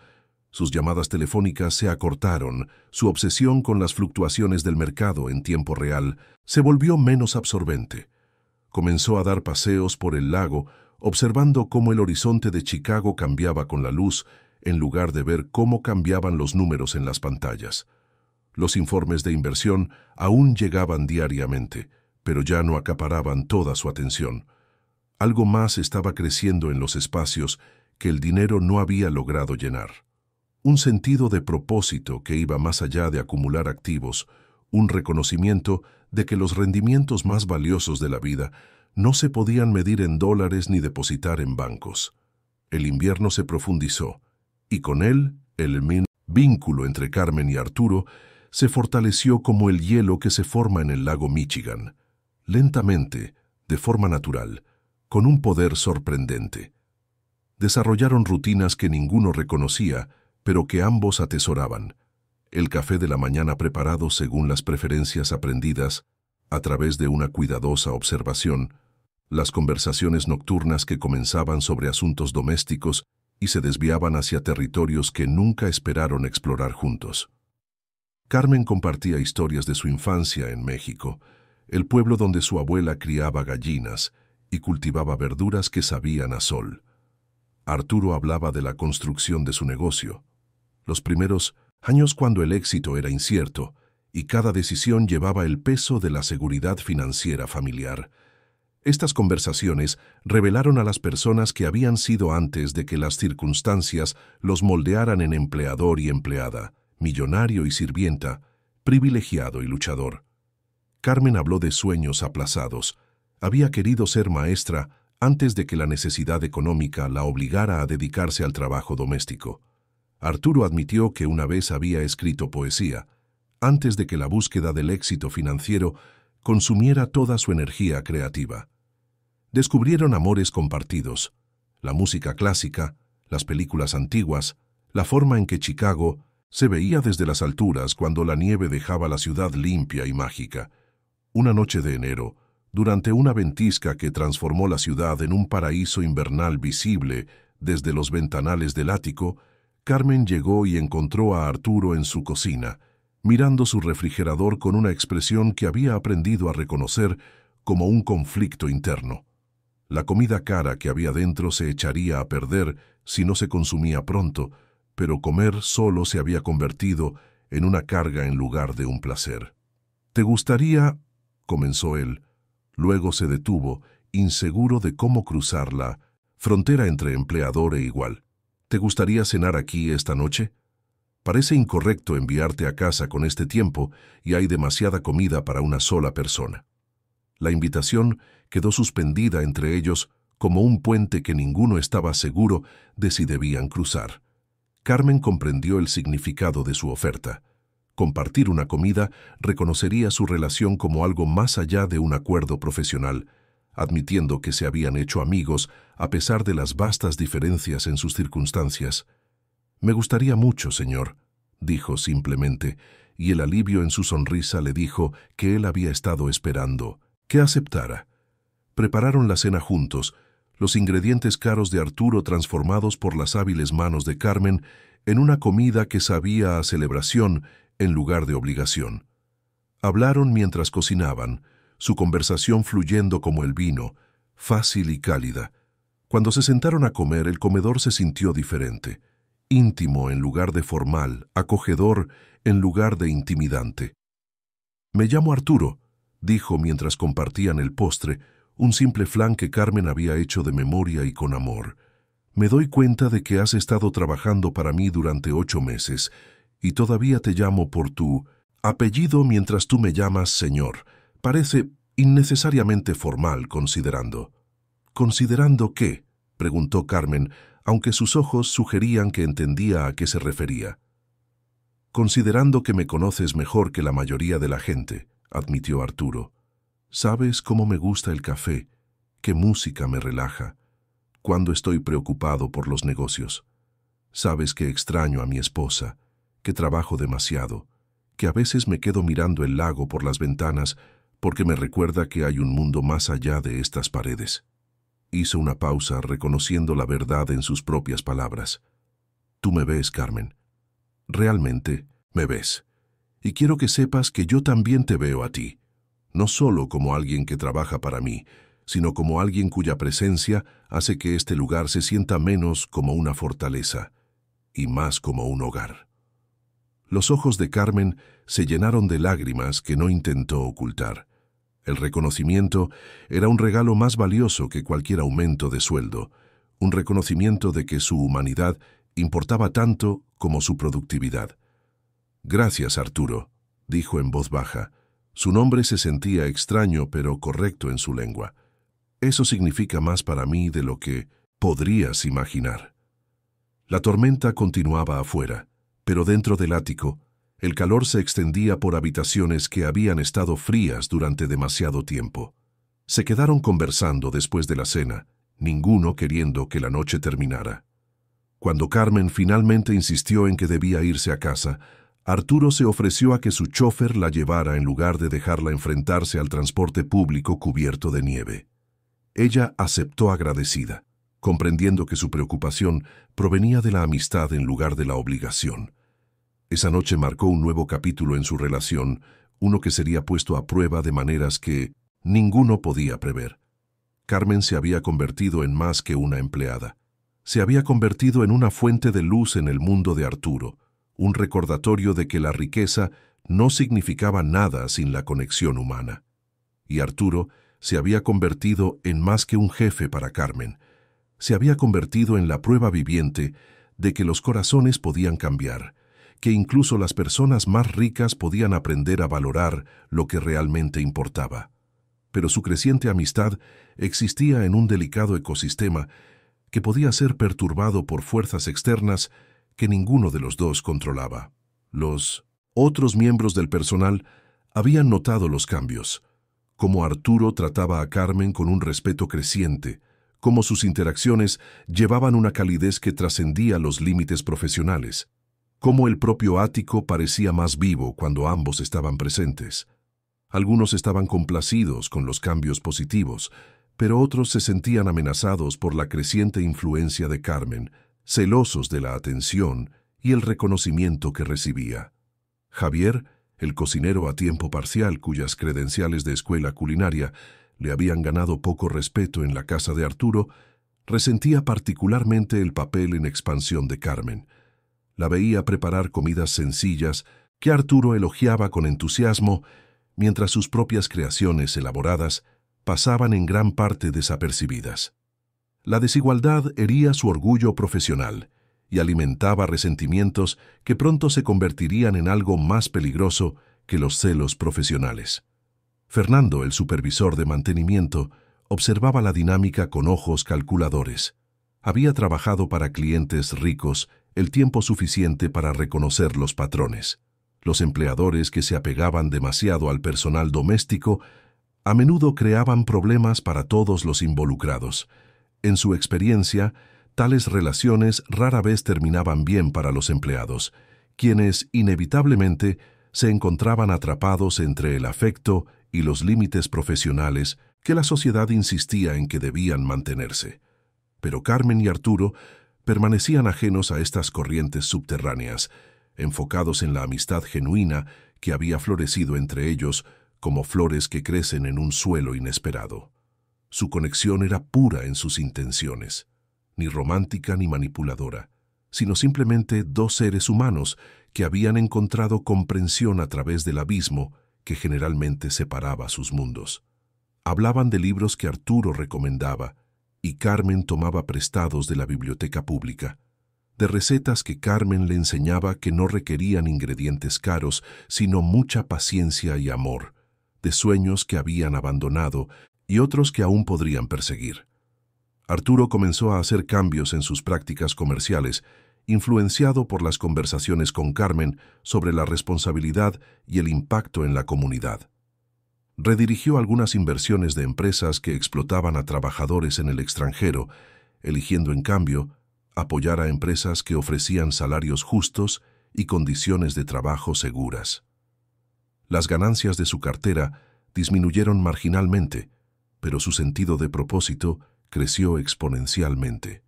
Speaker 1: Sus llamadas telefónicas se acortaron, su obsesión con las fluctuaciones del mercado en tiempo real se volvió menos absorbente. Comenzó a dar paseos por el lago, observando cómo el horizonte de Chicago cambiaba con la luz, en lugar de ver cómo cambiaban los números en las pantallas. Los informes de inversión aún llegaban diariamente, pero ya no acaparaban toda su atención. Algo más estaba creciendo en los espacios que el dinero no había logrado llenar. Un sentido de propósito que iba más allá de acumular activos, un reconocimiento de que los rendimientos más valiosos de la vida no se podían medir en dólares ni depositar en bancos. El invierno se profundizó, y con él el vínculo entre Carmen y Arturo se fortaleció como el hielo que se forma en el lago Michigan, lentamente, de forma natural, con un poder sorprendente. Desarrollaron rutinas que ninguno reconocía, pero que ambos atesoraban. El café de la mañana preparado según las preferencias aprendidas, a través de una cuidadosa observación, las conversaciones nocturnas que comenzaban sobre asuntos domésticos y se desviaban hacia territorios que nunca esperaron explorar juntos. Carmen compartía historias de su infancia en México, el pueblo donde su abuela criaba gallinas y cultivaba verduras que sabían a sol. Arturo hablaba de la construcción de su negocio, los primeros años cuando el éxito era incierto y cada decisión llevaba el peso de la seguridad financiera familiar. Estas conversaciones revelaron a las personas que habían sido antes de que las circunstancias los moldearan en empleador y empleada, millonario y sirvienta, privilegiado y luchador. Carmen habló de sueños aplazados. Había querido ser maestra antes de que la necesidad económica la obligara a dedicarse al trabajo doméstico. Arturo admitió que una vez había escrito poesía, antes de que la búsqueda del éxito financiero consumiera toda su energía creativa. Descubrieron amores compartidos, la música clásica, las películas antiguas, la forma en que Chicago se veía desde las alturas cuando la nieve dejaba la ciudad limpia y mágica. Una noche de enero, durante una ventisca que transformó la ciudad en un paraíso invernal visible desde los ventanales del ático, Carmen llegó y encontró a Arturo en su cocina, mirando su refrigerador con una expresión que había aprendido a reconocer como un conflicto interno. La comida cara que había dentro se echaría a perder si no se consumía pronto, pero comer solo se había convertido en una carga en lugar de un placer. «¿Te gustaría?», comenzó él. Luego se detuvo, inseguro de cómo cruzar la frontera entre empleador e igual. «¿Te gustaría cenar aquí esta noche? Parece incorrecto enviarte a casa con este tiempo y hay demasiada comida para una sola persona». La invitación quedó suspendida entre ellos como un puente que ninguno estaba seguro de si debían cruzar. Carmen comprendió el significado de su oferta. Compartir una comida reconocería su relación como algo más allá de un acuerdo profesional, admitiendo que se habían hecho amigos a pesar de las vastas diferencias en sus circunstancias. «Me gustaría mucho, señor», dijo simplemente, y el alivio en su sonrisa le dijo que él había estado esperando que aceptara. Prepararon la cena juntos, los ingredientes caros de Arturo transformados por las hábiles manos de Carmen en una comida que sabía a celebración en lugar de obligación. Hablaron mientras cocinaban, su conversación fluyendo como el vino, fácil y cálida. Cuando se sentaron a comer, el comedor se sintió diferente, íntimo en lugar de formal, acogedor en lugar de intimidante. «Me llamo Arturo», dijo mientras compartían el postre, un simple flan que Carmen había hecho de memoria y con amor. «Me doy cuenta de que has estado trabajando para mí durante 8 meses, y todavía te llamo por tu apellido mientras tú me llamas señor. Parece innecesariamente formal considerando». «¿Considerando qué?», preguntó Carmen, aunque sus ojos sugerían que entendía a qué se refería. «Considerando que me conoces mejor que la mayoría de la gente», admitió Arturo. «Sabes cómo me gusta el café, qué música me relaja, cuando estoy preocupado por los negocios. Sabes que extraño a mi esposa, que trabajo demasiado, que a veces me quedo mirando el lago por las ventanas porque me recuerda que hay un mundo más allá de estas paredes». Hizo una pausa, reconociendo la verdad en sus propias palabras. «Tú me ves, Carmen. Realmente me ves. Y quiero que sepas que yo también te veo a ti, no solo como alguien que trabaja para mí, sino como alguien cuya presencia hace que este lugar se sienta menos como una fortaleza y más como un hogar». Los ojos de Carmen se llenaron de lágrimas que no intentó ocultar. El reconocimiento era un regalo más valioso que cualquier aumento de sueldo, un reconocimiento de que su humanidad importaba tanto como su productividad. «Gracias, Arturo», dijo en voz baja. Su nombre se sentía extraño pero correcto en su lengua. «Eso significa más para mí de lo que podrías imaginar». La tormenta continuaba afuera, pero dentro del ático, el calor se extendía por habitaciones que habían estado frías durante demasiado tiempo. Se quedaron conversando después de la cena, ninguno queriendo que la noche terminara. Cuando Carmen finalmente insistió en que debía irse a casa, Arturo se ofreció a que su chofer la llevara en lugar de dejarla enfrentarse al transporte público cubierto de nieve. Ella aceptó agradecida, comprendiendo que su preocupación provenía de la amistad en lugar de la obligación. Esa noche marcó un nuevo capítulo en su relación, uno que sería puesto a prueba de maneras que ninguno podía prever. Carmen se había convertido en más que una empleada. Se había convertido en una fuente de luz en el mundo de Arturo, un recordatorio de que la riqueza no significaba nada sin la conexión humana. Y Arturo se había convertido en más que un jefe para Carmen. Se había convertido en la prueba viviente de que los corazones podían cambiar, que incluso las personas más ricas podían aprender a valorar lo que realmente importaba. pero su creciente amistad existía en un delicado ecosistema que podía ser perturbado por fuerzas externas que ninguno de los dos controlaba. Los otros miembros del personal habían notado los cambios, cómo Arturo trataba a Carmen con un respeto creciente, cómo sus interacciones llevaban una calidez que trascendía los límites profesionales, cómo el propio ático parecía más vivo cuando ambos estaban presentes. Algunos estaban complacidos con los cambios positivos, pero otros se sentían amenazados por la creciente influencia de Carmen, celosos de la atención y el reconocimiento que recibía. Javier, el cocinero a tiempo parcial cuyas credenciales de escuela culinaria le habían ganado poco respeto en la casa de Arturo, resentía particularmente el papel en expansión de Carmen. La veía preparar comidas sencillas que Arturo elogiaba con entusiasmo, mientras sus propias creaciones elaboradas pasaban en gran parte desapercibidas. La desigualdad hería su orgullo profesional y alimentaba resentimientos que pronto se convertirían en algo más peligroso que los celos profesionales. Fernando, el supervisor de mantenimiento, observaba la dinámica con ojos calculadores. Había trabajado para clientes ricos el tiempo suficiente para reconocer los patrones. Los empleadores que se apegaban demasiado al personal doméstico a menudo creaban problemas para todos los involucrados. En su experiencia, tales relaciones rara vez terminaban bien para los empleados, quienes inevitablemente se encontraban atrapados entre el afecto y los límites profesionales que la sociedad insistía en que debían mantenerse. Pero Carmen y Arturo permanecían ajenos a estas corrientes subterráneas, enfocados en la amistad genuina que había florecido entre ellos como flores que crecen en un suelo inesperado. Su conexión era pura en sus intenciones, ni romántica ni manipuladora, sino simplemente dos seres humanos que habían encontrado comprensión a través del abismo que generalmente separaba sus mundos. Hablaban de libros que Arturo recomendaba y Carmen tomaba prestados de la biblioteca pública, de recetas que Carmen le enseñaba que no requerían ingredientes caros, sino mucha paciencia y amor, de sueños que habían abandonado y otros que aún podrían perseguir. Arturo comenzó a hacer cambios en sus prácticas comerciales, influenciado por las conversaciones con Carmen sobre la responsabilidad y el impacto en la comunidad. Redirigió algunas inversiones de empresas que explotaban a trabajadores en el extranjero, eligiendo en cambio apoyar a empresas que ofrecían salarios justos y condiciones de trabajo seguras. Las ganancias de su cartera disminuyeron marginalmente, pero su sentido de propósito creció exponencialmente.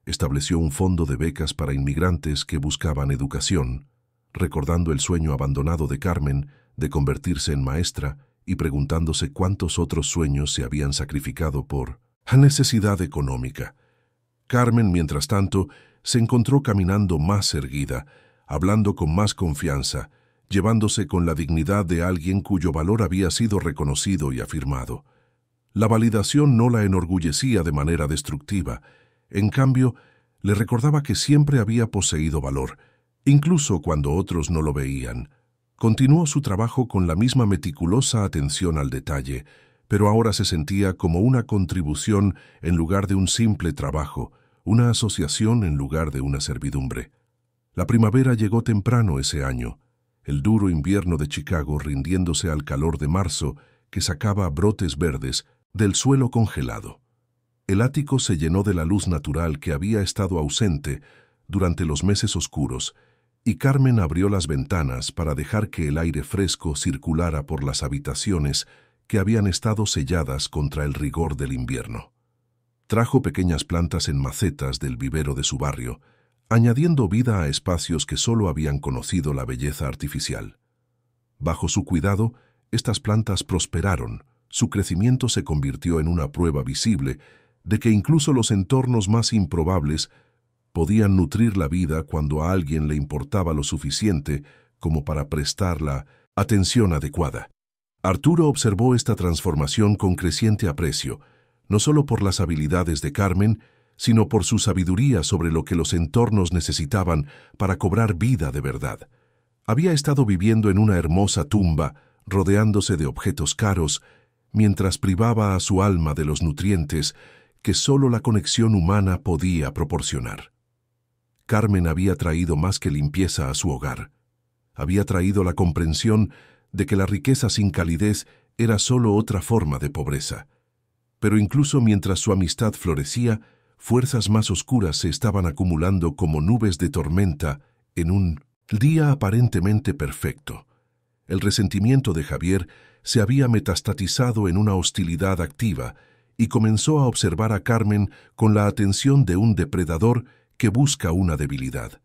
Speaker 1: Estableció un fondo de becas para inmigrantes que buscaban educación, recordando el sueño abandonado de Carmen de convertirse en maestra y preguntándose cuántos otros sueños se habían sacrificado por la necesidad económica. Carmen, mientras tanto, se encontró caminando más erguida, hablando con más confianza, llevándose con la dignidad de alguien cuyo valor había sido reconocido y afirmado. La validación no la enorgullecía de manera destructiva, en cambio, le recordaba que siempre había poseído valor, incluso cuando otros no lo veían. Continuó su trabajo con la misma meticulosa atención al detalle, pero ahora se sentía como una contribución en lugar de un simple trabajo, una asociación en lugar de una servidumbre. La primavera llegó temprano ese año, el duro invierno de Chicago rindiéndose al calor de marzo que sacaba brotes verdes del suelo congelado. El ático se llenó de la luz natural que había estado ausente durante los meses oscuros, y Carmen abrió las ventanas para dejar que el aire fresco circulara por las habitaciones que habían estado selladas contra el rigor del invierno. Trajo pequeñas plantas en macetas del vivero de su barrio, añadiendo vida a espacios que solo habían conocido la belleza artificial. Bajo su cuidado, estas plantas prosperaron, su crecimiento se convirtió en una prueba visible de que incluso los entornos más improbables podían nutrir la vida cuando a alguien le importaba lo suficiente como para prestar la atención adecuada. Arturo observó esta transformación con creciente aprecio, no solo por las habilidades de Carmen, sino por su sabiduría sobre lo que los entornos necesitaban para cobrar vida de verdad. Había estado viviendo en una hermosa tumba, rodeándose de objetos caros, mientras privaba a su alma de los nutrientes que sólo la conexión humana podía proporcionar. Carmen había traído más que limpieza a su hogar. Había traído la comprensión de que la riqueza sin calidez era sólo otra forma de pobreza. Pero incluso mientras su amistad florecía, fuerzas más oscuras se estaban acumulando como nubes de tormenta en un día aparentemente perfecto. El resentimiento de Javier se había metastatizado en una hostilidad activa y comenzó a observar a Carmen con la atención de un depredador que busca una debilidad.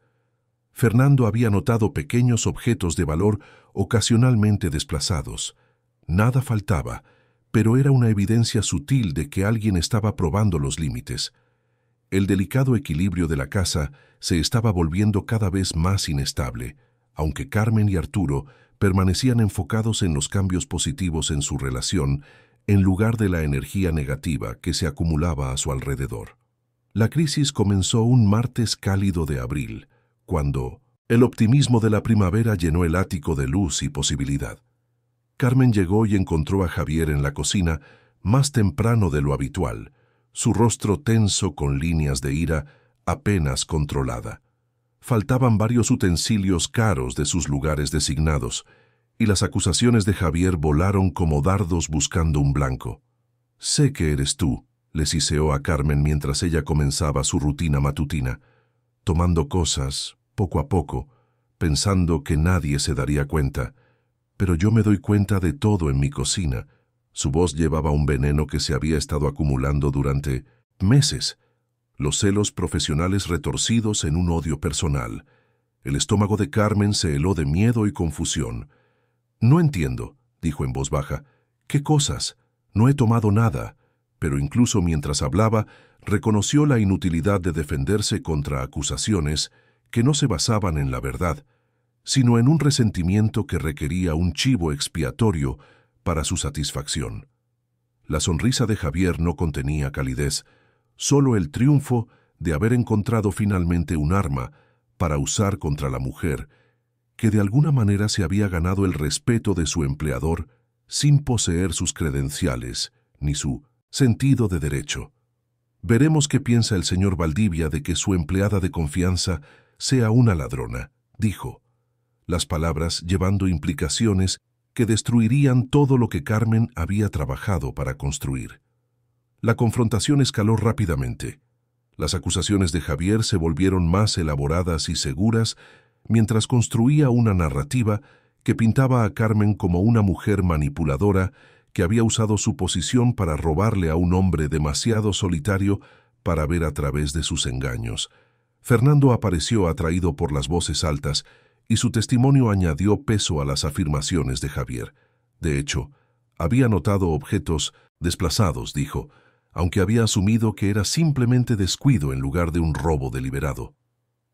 Speaker 1: Fernando había notado pequeños objetos de valor ocasionalmente desplazados. Nada faltaba, pero era una evidencia sutil de que alguien estaba probando los límites. El delicado equilibrio de la casa se estaba volviendo cada vez más inestable, aunque Carmen y Arturo permanecían enfocados en los cambios positivos en su relación, en lugar de la energía negativa que se acumulaba a su alrededor. La crisis comenzó un martes cálido de abril, cuando el optimismo de la primavera llenó el ático de luz y posibilidad. Carmen llegó y encontró a Javier en la cocina más temprano de lo habitual, su rostro tenso con líneas de ira apenas controlada. Faltaban varios utensilios caros de sus lugares designados, y las acusaciones de Javier volaron como dardos buscando un blanco. «Sé que eres tú», le siseó a Carmen mientras ella comenzaba su rutina matutina, tomando cosas, poco a poco, pensando que nadie se daría cuenta. «Pero yo me doy cuenta de todo en mi cocina». Su voz llevaba un veneno que se había estado acumulando durante meses. Los celos profesionales retorcidos en un odio personal. El estómago de Carmen se heló de miedo y confusión. «No entiendo», dijo en voz baja. «¿Qué cosas? No he tomado nada». Pero incluso mientras hablaba, reconoció la inutilidad de defenderse contra acusaciones que no se basaban en la verdad, sino en un resentimiento que requería un chivo expiatorio para su satisfacción. La sonrisa de Javier no contenía calidez, solo el triunfo de haber encontrado finalmente un arma para usar contra la mujer, que de alguna manera se había ganado el respeto de su empleador sin poseer sus credenciales ni su sentido de derecho. «Veremos qué piensa el señor Valdivia de que su empleada de confianza sea una ladrona», dijo, las palabras llevando implicaciones que destruirían todo lo que Carmen había trabajado para construir. La confrontación escaló rápidamente. Las acusaciones de Javier se volvieron más elaboradas y seguras mientras construía una narrativa que pintaba a Carmen como una mujer manipuladora que había usado su posición para robarle a un hombre demasiado solitario para ver a través de sus engaños. Fernando apareció atraído por las voces altas y su testimonio añadió peso a las afirmaciones de Javier. De hecho, había notado objetos desplazados, dijo, aunque había asumido que era simplemente descuido en lugar de un robo deliberado.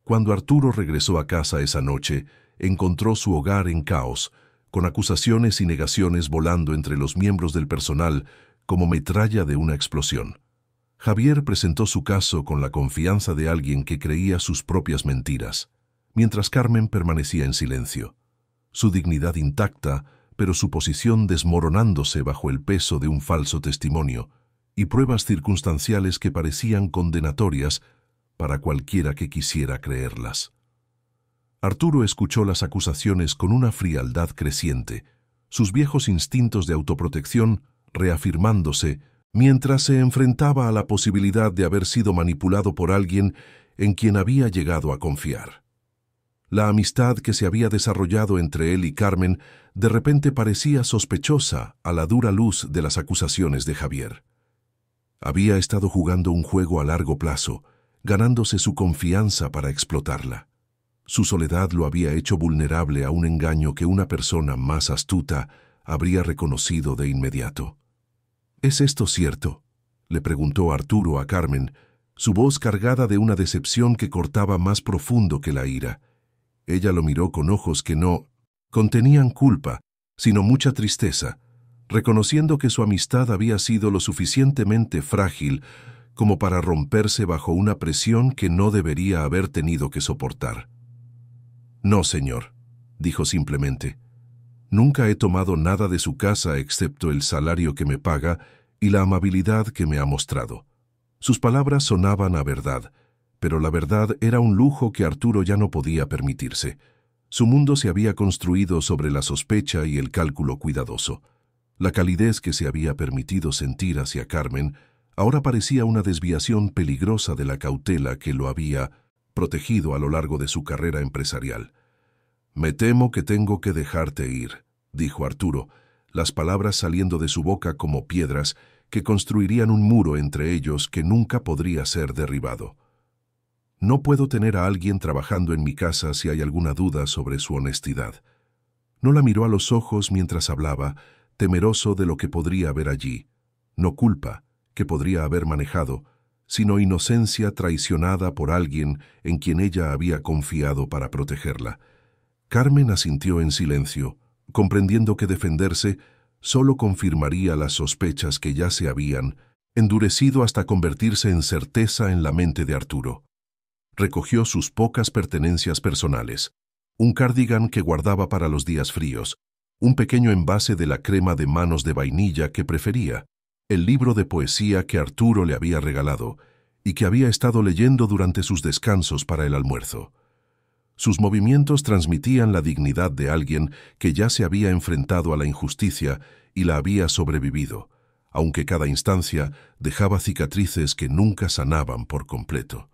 Speaker 1: Cuando Arturo regresó a casa esa noche, encontró su hogar en caos, con acusaciones y negaciones volando entre los miembros del personal como metralla de una explosión. Javier presentó su caso con la confianza de alguien que creía sus propias mentiras, mientras Carmen permanecía en silencio, su dignidad intacta, pero su posición desmoronándose bajo el peso de un falso testimonio y pruebas circunstanciales que parecían condenatorias para cualquiera que quisiera creerlas. Arturo escuchó las acusaciones con una frialdad creciente, sus viejos instintos de autoprotección reafirmándose mientras se enfrentaba a la posibilidad de haber sido manipulado por alguien en quien había llegado a confiar. La amistad que se había desarrollado entre él y Carmen de repente parecía sospechosa a la dura luz de las acusaciones de Javier. Había estado jugando un juego a largo plazo, ganándose su confianza para explotarla. Su soledad lo había hecho vulnerable a un engaño que una persona más astuta habría reconocido de inmediato. «¿Es esto cierto?», le preguntó Arturo a Carmen, su voz cargada de una decepción que cortaba más profundo que la ira. Ella lo miró con ojos que no contenían culpa, sino mucha tristeza, reconociendo que su amistad había sido lo suficientemente frágil como para romperse bajo una presión que no debería haber tenido que soportar. «No, señor», dijo simplemente. Nunca he tomado nada de su casa excepto el salario que me paga y la amabilidad que me ha mostrado. Sus palabras sonaban a verdad, pero la verdad era un lujo que Arturo ya no podía permitirse. Su mundo se había construido sobre la sospecha y el cálculo cuidadoso. La calidez que se había permitido sentir hacia Carmen ahora parecía una desviación peligrosa de la cautela que lo había protegido a lo largo de su carrera empresarial. «Me temo que tengo que dejarte ir», dijo Arturo, las palabras saliendo de su boca como piedras que construirían un muro entre ellos que nunca podría ser derribado. «No puedo tener a alguien trabajando en mi casa si hay alguna duda sobre su honestidad». No la miró a los ojos mientras hablaba, temeroso de lo que podría haber allí. No culpa, que podría haber manejado, sino inocencia traicionada por alguien en quien ella había confiado para protegerla. Carmen asintió en silencio, comprendiendo que defenderse solo confirmaría las sospechas que ya se habían endurecido hasta convertirse en certeza en la mente de Arturo. Recogió sus pocas pertenencias personales, un cardigan que guardaba para los días fríos, un pequeño envase de la crema de manos de vainilla que prefería, el libro de poesía que Arturo le había regalado y que había estado leyendo durante sus descansos para el almuerzo. Sus movimientos transmitían la dignidad de alguien que ya se había enfrentado a la injusticia y la había sobrevivido, aunque cada instancia dejaba cicatrices que nunca sanaban por completo.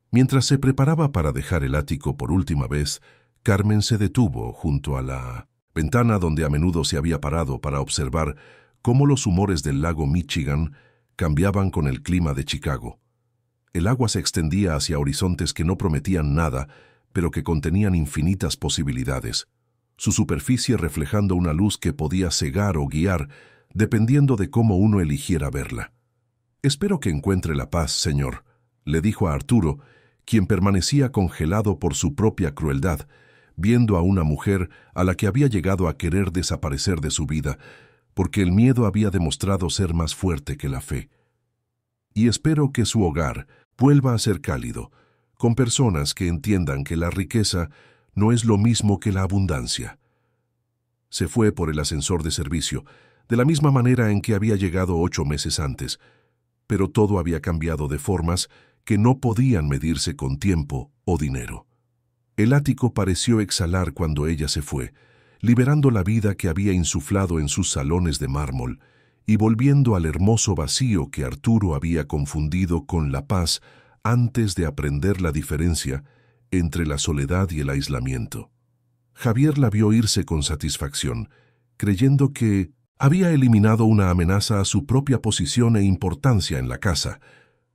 Speaker 1: Mientras se preparaba para dejar el ático por última vez, Carmen se detuvo junto a la ventana donde a menudo se había parado para observar cómo los humores del lago Michigan cambiaban con el clima de Chicago. El agua se extendía hacia horizontes que no prometían nada, pero que contenían infinitas posibilidades, su superficie reflejando una luz que podía cegar o guiar, dependiendo de cómo uno eligiera verla. «Espero que encuentre la paz, señor», le dijo a Arturo, quien permanecía congelado por su propia crueldad, viendo a una mujer a la que había llegado a querer desaparecer de su vida, porque el miedo había demostrado ser más fuerte que la fe. «Y espero que su hogar vuelva a ser cálido, con personas que entiendan que la riqueza no es lo mismo que la abundancia». Se fue por el ascensor de servicio, de la misma manera en que había llegado 8 meses antes, pero todo había cambiado de formas que no podían medirse con tiempo o dinero. El ático pareció exhalar cuando ella se fue, liberando la vida que había insuflado en sus salones de mármol y volviendo al hermoso vacío que Arturo había confundido con la paz antes de aprender la diferencia entre la soledad y el aislamiento. Javier la vio irse con satisfacción, creyendo que había eliminado una amenaza a su propia posición e importancia en la casa.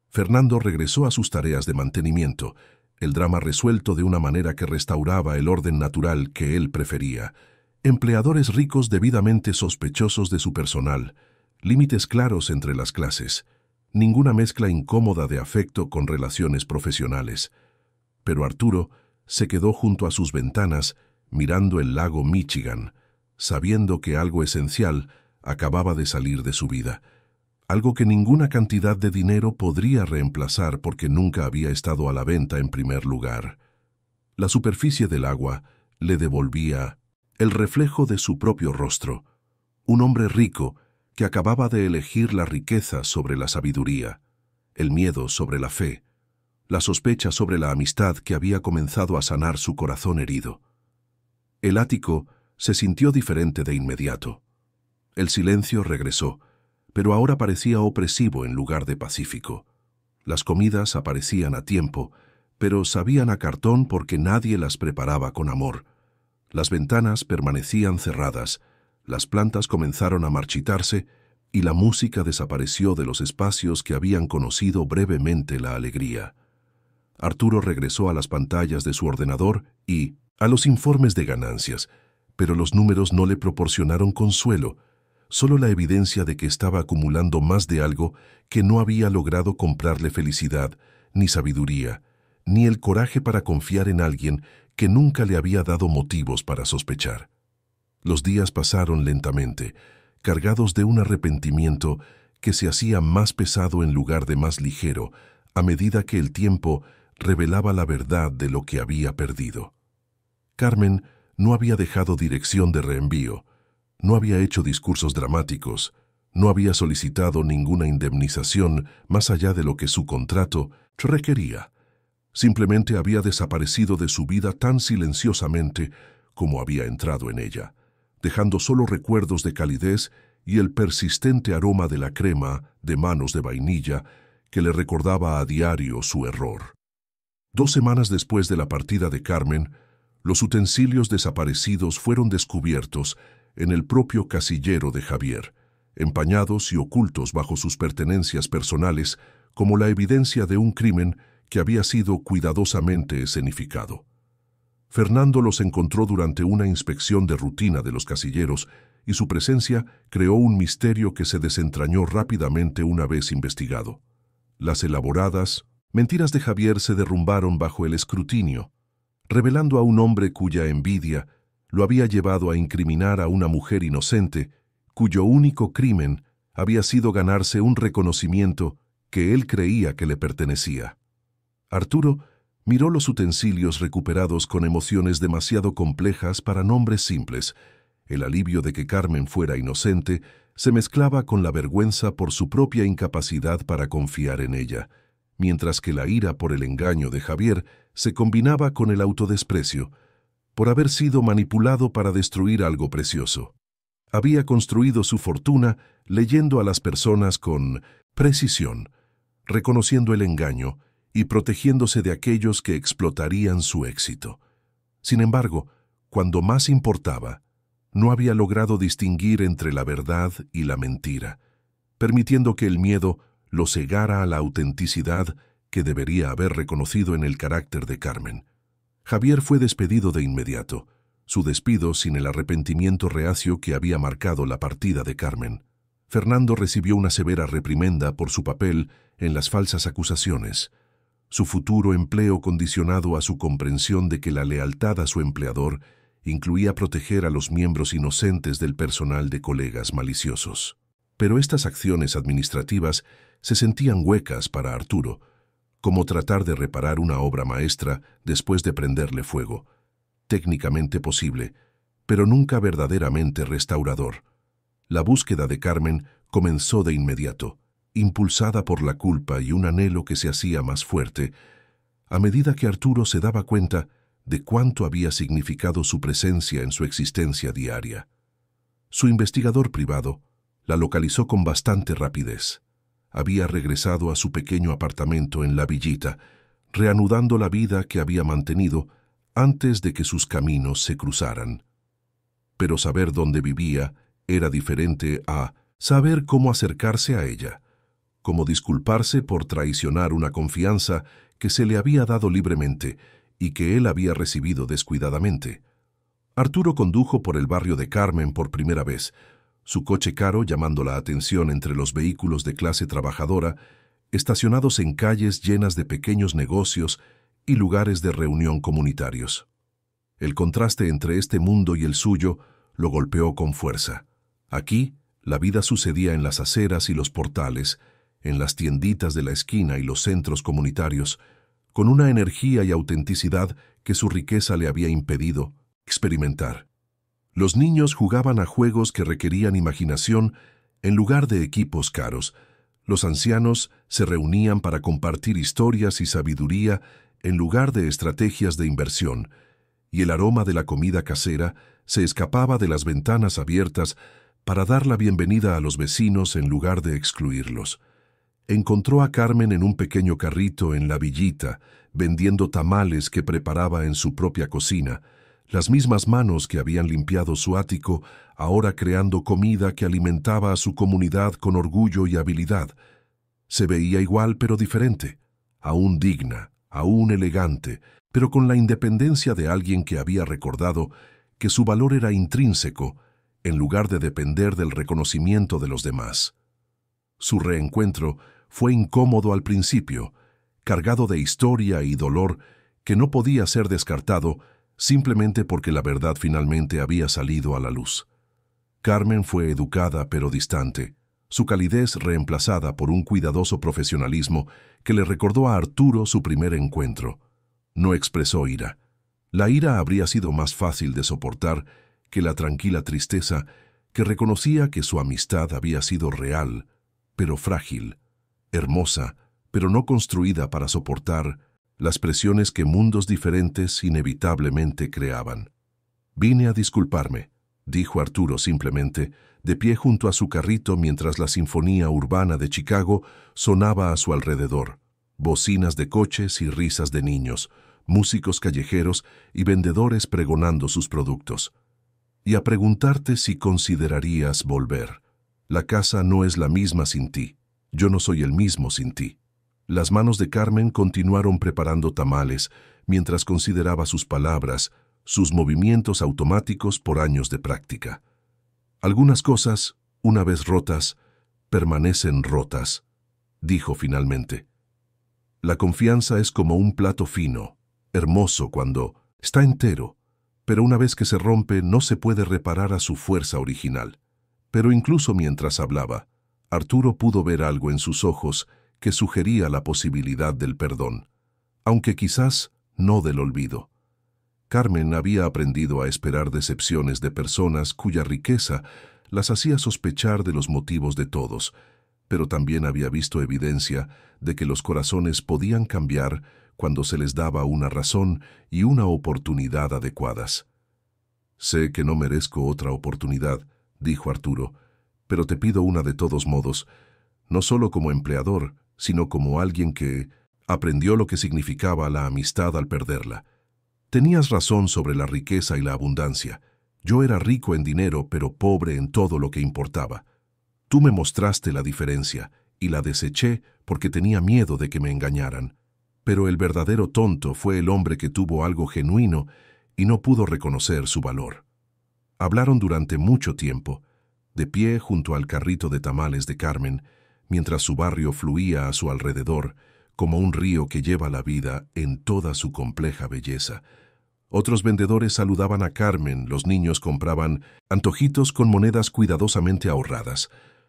Speaker 1: Fernando regresó a sus tareas de mantenimiento, el drama resuelto de una manera que restauraba el orden natural que él prefería. Empleadores ricos debidamente sospechosos de su personal, límites claros entre las clases, ninguna mezcla incómoda de afecto con relaciones profesionales. Pero Arturo se quedó junto a sus ventanas, mirando el lago Michigan, sabiendo que algo esencial acababa de salir de su vida, algo que ninguna cantidad de dinero podría reemplazar porque nunca había estado a la venta en primer lugar. La superficie del agua le devolvía el reflejo de su propio rostro, un hombre rico que acababa de elegir la riqueza sobre la sabiduría, el miedo sobre la fe, la sospecha sobre la amistad que había comenzado a sanar su corazón herido. El ático se sintió diferente de inmediato. El silencio regresó, pero ahora parecía opresivo en lugar de pacífico. Las comidas aparecían a tiempo, pero sabían a cartón porque nadie las preparaba con amor. Las ventanas permanecían cerradas, las plantas comenzaron a marchitarse y la música desapareció de los espacios que habían conocido brevemente la alegría. Arturo regresó a las pantallas de su ordenador y a los informes de ganancias, pero los números no le proporcionaron consuelo, solo la evidencia de que estaba acumulando más de algo que no había logrado comprarle felicidad, ni sabiduría, ni el coraje para confiar en alguien que nunca le había dado motivos para sospechar. Los días pasaron lentamente, cargados de un arrepentimiento que se hacía más pesado en lugar de más ligero, a medida que el tiempo revelaba la verdad de lo que había perdido. Carmen No había dejado dirección de reenvío, no había hecho discursos dramáticos, no había solicitado ninguna indemnización más allá de lo que su contrato requería. Simplemente había desaparecido de su vida tan silenciosamente como había entrado en ella, dejando solo recuerdos de calidez y el persistente aroma de la crema de manos de vainilla que le recordaba a diario su error. 2 semanas después de la partida de Carmen, los utensilios desaparecidos fueron descubiertos en el propio casillero de Javier, empañados y ocultos bajo sus pertenencias personales como la evidencia de un crimen que había sido cuidadosamente escenificado. Fernando los encontró durante una inspección de rutina de los casilleros y su presencia creó un misterio que se desentrañó rápidamente una vez investigado. Las elaboradas mentiras de Javier se derrumbaron bajo el escrutinio, revelando a un hombre cuya envidia lo había llevado a incriminar a una mujer inocente, cuyo único crimen había sido ganarse un reconocimiento que él creía que le pertenecía. Arturo miró los utensilios recuperados con emociones demasiado complejas para nombres simples. El alivio de que Carmen fuera inocente se mezclaba con la vergüenza por su propia incapacidad para confiar en ella, mientras que la ira por el engaño de Javier se combinaba con el autodesprecio, por haber sido manipulado para destruir algo precioso. Había construido su fortuna leyendo a las personas con precisión, reconociendo el engaño y protegiéndose de aquellos que explotarían su éxito. Sin embargo, cuando más importaba, no había logrado distinguir entre la verdad y la mentira, permitiendo que el miedo lo cegara a la autenticidad que debería haber reconocido en el carácter de Carmen. Javier fue despedido de inmediato, su despido sin el arrepentimiento reacio que había marcado la partida de Carmen. Fernando recibió una severa reprimenda por su papel en las falsas acusaciones, su futuro empleo condicionado a su comprensión de que la lealtad a su empleador incluía proteger a los miembros inocentes del personal de colegas maliciosos. Pero estas acciones administrativas se sentían huecas para Arturo, como tratar de reparar una obra maestra después de prenderle fuego, técnicamente posible, pero nunca verdaderamente restaurador. La búsqueda de Carmen comenzó de inmediato, impulsada por la culpa y un anhelo que se hacía más fuerte, a medida que Arturo se daba cuenta de cuánto había significado su presencia en su existencia diaria. Su investigador privado la localizó con bastante rapidez. Había regresado a su pequeño apartamento en La Villita, reanudando la vida que había mantenido antes de que sus caminos se cruzaran. Pero saber dónde vivía era diferente a saber cómo acercarse a ella, cómo disculparse por traicionar una confianza que se le había dado libremente y que él había recibido descuidadamente. Arturo condujo por el barrio de Carmen por primera vez, su coche caro llamando la atención entre los vehículos de clase trabajadora, estacionados en calles llenas de pequeños negocios y lugares de reunión comunitarios. El contraste entre este mundo y el suyo lo golpeó con fuerza. Aquí, la vida sucedía en las aceras y los portales, en las tienditas de la esquina y los centros comunitarios, con una energía y autenticidad que su riqueza le había impedido experimentar. Los niños jugaban a juegos que requerían imaginación en lugar de equipos caros. Los ancianos se reunían para compartir historias y sabiduría en lugar de estrategias de inversión, y el aroma de la comida casera se escapaba de las ventanas abiertas para dar la bienvenida a los vecinos en lugar de excluirlos. Encontró a Carmen en un pequeño carrito en La Villita, vendiendo tamales que preparaba en su propia cocina, las mismas manos que habían limpiado su ático, ahora creando comida que alimentaba a su comunidad con orgullo y habilidad. Se veía igual pero diferente, aún digna, aún elegante, pero con la independencia de alguien que había recordado que su valor era intrínseco, en lugar de depender del reconocimiento de los demás. Su reencuentro fue incómodo al principio, cargado de historia y dolor que no podía ser descartado simplemente porque la verdad finalmente había salido a la luz. Carmen fue educada pero distante, su calidez reemplazada por un cuidadoso profesionalismo que le recordó a Arturo su primer encuentro. No expresó ira, La ira habría sido más fácil de soportar que la tranquila tristeza que reconocía que su amistad había sido real, pero frágil, hermosa, pero no construida para soportar las presiones que mundos diferentes inevitablemente creaban. «Vine a disculparme», dijo Arturo simplemente, de pie junto a su carrito mientras la sinfonía urbana de Chicago sonaba a su alrededor. Bocinas de coches y risas de niños, músicos callejeros y vendedores pregonando sus productos. «Y a preguntarte si considerarías volver. La casa no es la misma sin ti. Yo no soy el mismo sin ti». Las manos de Carmen continuaron preparando tamales mientras consideraba sus palabras, sus movimientos automáticos por años de práctica. «Algunas cosas, una vez rotas, permanecen rotas», dijo finalmente. «La confianza es como un plato fino, hermoso cuando está entero, pero una vez que se rompe no se puede reparar a su fuerza original». Pero incluso mientras hablaba, Arturo pudo ver algo en sus ojos que sugería la posibilidad del perdón, aunque quizás no del olvido. Carmen había aprendido a esperar decepciones de personas cuya riqueza las hacía sospechar de los motivos de todos, pero también había visto evidencia de que los corazones podían cambiar cuando se les daba una razón y una oportunidad adecuadas. «Sé que no merezco otra oportunidad», dijo Arturo, «pero te pido una de todos modos, no solo como empleador, sino como alguien que aprendió lo que significaba la amistad al perderla. Tenías razón sobre la riqueza y la abundancia. Yo era rico en dinero, pero pobre en todo lo que importaba. Tú me mostraste la diferencia, y la deseché porque tenía miedo de que me engañaran. Pero el verdadero tonto fue el hombre que tuvo algo genuino y no pudo reconocer su valor». Hablaron durante mucho tiempo, de pie junto al carrito de tamales de Carmen, mientras su barrio fluía a su alrededor, como un río que lleva la vida en toda su compleja belleza. Otros vendedores saludaban a Carmen, los niños compraban antojitos con monedas cuidadosamente ahorradas.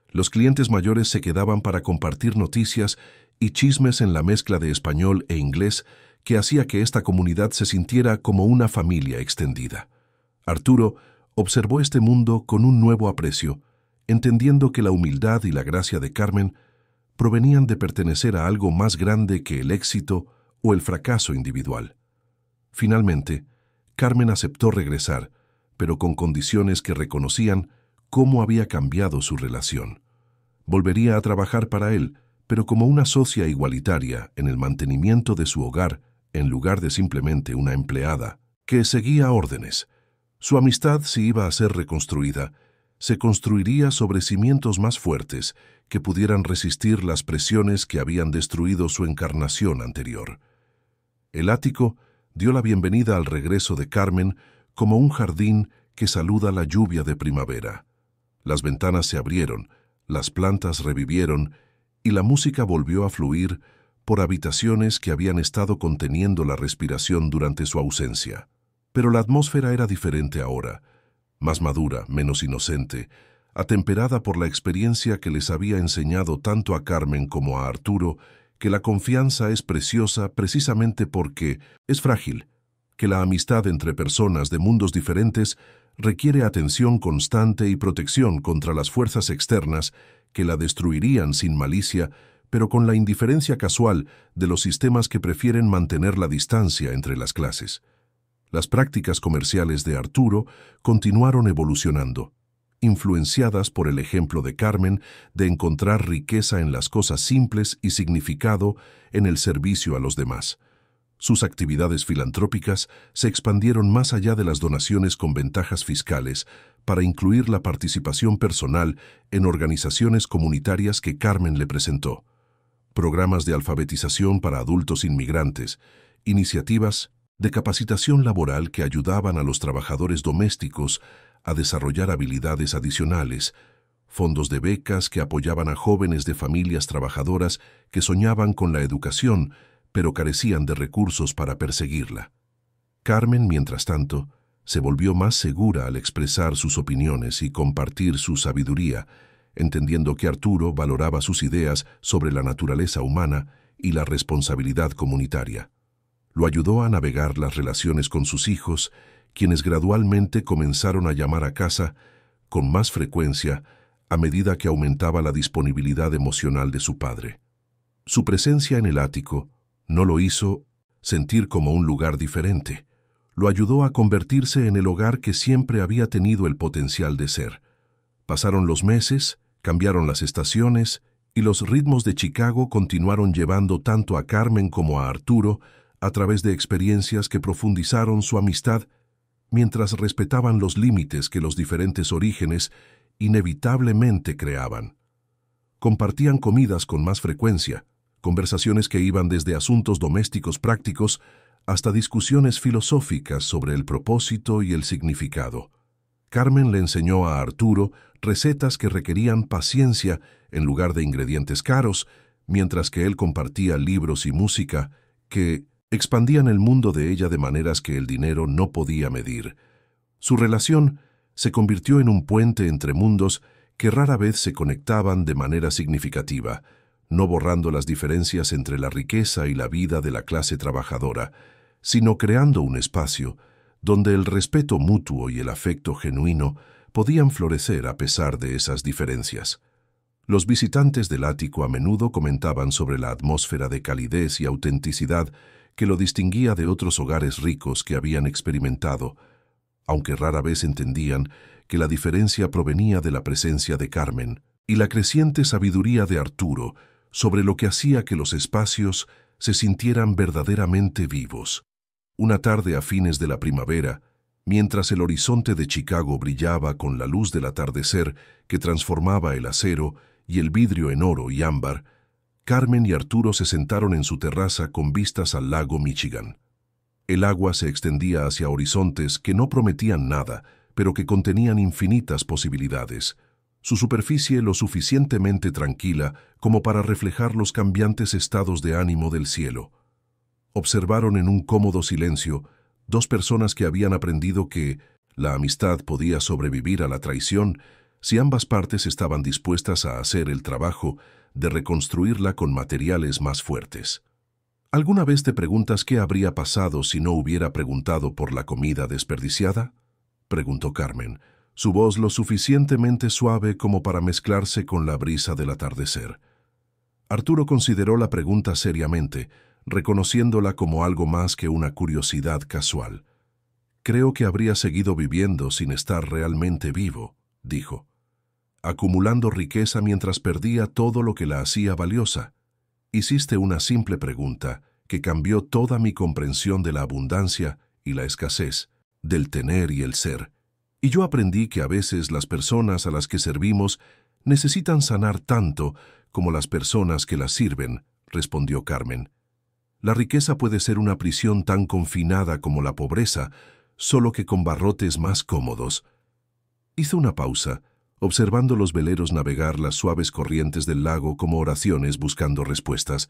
Speaker 1: Los clientes mayores se quedaban para compartir noticias y chismes en la mezcla de español e inglés que hacía que esta comunidad se sintiera como una familia extendida. Arturo observó este mundo con un nuevo aprecio, entendiendo que la humildad y la gracia de Carmen provenían de pertenecer a algo más grande que el éxito o el fracaso individual. Finalmente, Carmen aceptó regresar, pero con condiciones que reconocían cómo había cambiado su relación. Volvería a trabajar para él, pero como una socia igualitaria en el mantenimiento de su hogar, en lugar de simplemente una empleada que seguía órdenes. Su amistad, si iba a ser reconstruida, se construiría sobre cimientos más fuertes que pudieran resistir las presiones que habían destruido su encarnación anterior. El ático dio la bienvenida al regreso de Carmen como un jardín que saluda la lluvia de primavera. Las ventanas se abrieron, las plantas revivieron y la música volvió a fluir por habitaciones que habían estado conteniendo la respiración durante su ausencia. Pero la atmósfera era diferente ahora, más madura, menos inocente, atemperada por la experiencia que les había enseñado tanto a Carmen como a Arturo que la confianza es preciosa precisamente porque es frágil, que la amistad entre personas de mundos diferentes requiere atención constante y protección contra las fuerzas externas que la destruirían sin malicia, pero con la indiferencia casual de los sistemas que prefieren mantener la distancia entre las clases. Las prácticas comerciales de Arturo continuaron evolucionando, influenciadas por el ejemplo de Carmen de encontrar riqueza en las cosas simples y significado en el servicio a los demás. Sus actividades filantrópicas se expandieron más allá de las donaciones con ventajas fiscales para incluir la participación personal en organizaciones comunitarias que Carmen le presentó, programas de alfabetización para adultos inmigrantes, iniciativas de capacitación laboral que ayudaban a los trabajadores domésticos a desarrollar habilidades adicionales, fondos de becas que apoyaban a jóvenes de familias trabajadoras que soñaban con la educación, pero carecían de recursos para perseguirla. Carmen, mientras tanto, se volvió más segura al expresar sus opiniones y compartir su sabiduría, entendiendo que Arturo valoraba sus ideas sobre la naturaleza humana y la responsabilidad comunitaria. Lo ayudó a navegar las relaciones con sus hijos, quienes gradualmente comenzaron a llamar a casa con más frecuencia a medida que aumentaba la disponibilidad emocional de su padre. Su presencia en el ático no lo hizo sentir como un lugar diferente. Lo ayudó a convertirse en el hogar que siempre había tenido el potencial de ser. Pasaron los meses, cambiaron las estaciones y los ritmos de Chicago continuaron llevando tanto a Carmen como a Arturo a través de experiencias que profundizaron su amistad mientras respetaban los límites que los diferentes orígenes inevitablemente creaban. Compartían comidas con más frecuencia, conversaciones que iban desde asuntos domésticos prácticos hasta discusiones filosóficas sobre el propósito y el significado. Carmen le enseñó a Arturo recetas que requerían paciencia en lugar de ingredientes caros, mientras que él compartía libros y música que expandían el mundo de ella de maneras que el dinero no podía medir. Su relación se convirtió en un puente entre mundos que rara vez se conectaban de manera significativa, no borrando las diferencias entre la riqueza y la vida de la clase trabajadora, sino creando un espacio donde el respeto mutuo y el afecto genuino podían florecer a pesar de esas diferencias. Los visitantes del ático a menudo comentaban sobre la atmósfera de calidez y autenticidad que lo distinguía de otros hogares ricos que habían experimentado, aunque rara vez entendían que la diferencia provenía de la presencia de Carmen y la creciente sabiduría de Arturo sobre lo que hacía que los espacios se sintieran verdaderamente vivos. Una tarde a fines de la primavera, mientras el horizonte de Chicago brillaba con la luz del atardecer que transformaba el acero y el vidrio en oro y ámbar, Carmen y Arturo se sentaron en su terraza con vistas al lago Michigan. El agua se extendía hacia horizontes que no prometían nada, pero que contenían infinitas posibilidades. Su superficie lo suficientemente tranquila como para reflejar los cambiantes estados de ánimo del cielo. Observaron en un cómodo silencio dos personas que habían aprendido que la amistad podía sobrevivir a la traición si ambas partes estaban dispuestas a hacer el trabajo de reconstruirla con materiales más fuertes. ¿Alguna vez te preguntas qué habría pasado si no hubiera preguntado por la comida desperdiciada?, preguntó Carmen, su voz lo suficientemente suave como para mezclarse con la brisa del atardecer. Arturo consideró la pregunta seriamente, reconociéndola como algo más que una curiosidad casual. «Creo que habría seguido viviendo sin estar realmente vivo», dijo, «acumulando riqueza mientras perdía todo lo que la hacía valiosa. Hiciste una simple pregunta que cambió toda mi comprensión de la abundancia y la escasez, del tener y el ser. Y yo aprendí que a veces las personas a las que servimos necesitan sanar tanto como las personas que las sirven», respondió Carmen. «La riqueza puede ser una prisión tan confinada como la pobreza, solo que con barrotes más cómodos». Hizo una pausa, observando los veleros navegar las suaves corrientes del lago como oraciones buscando respuestas.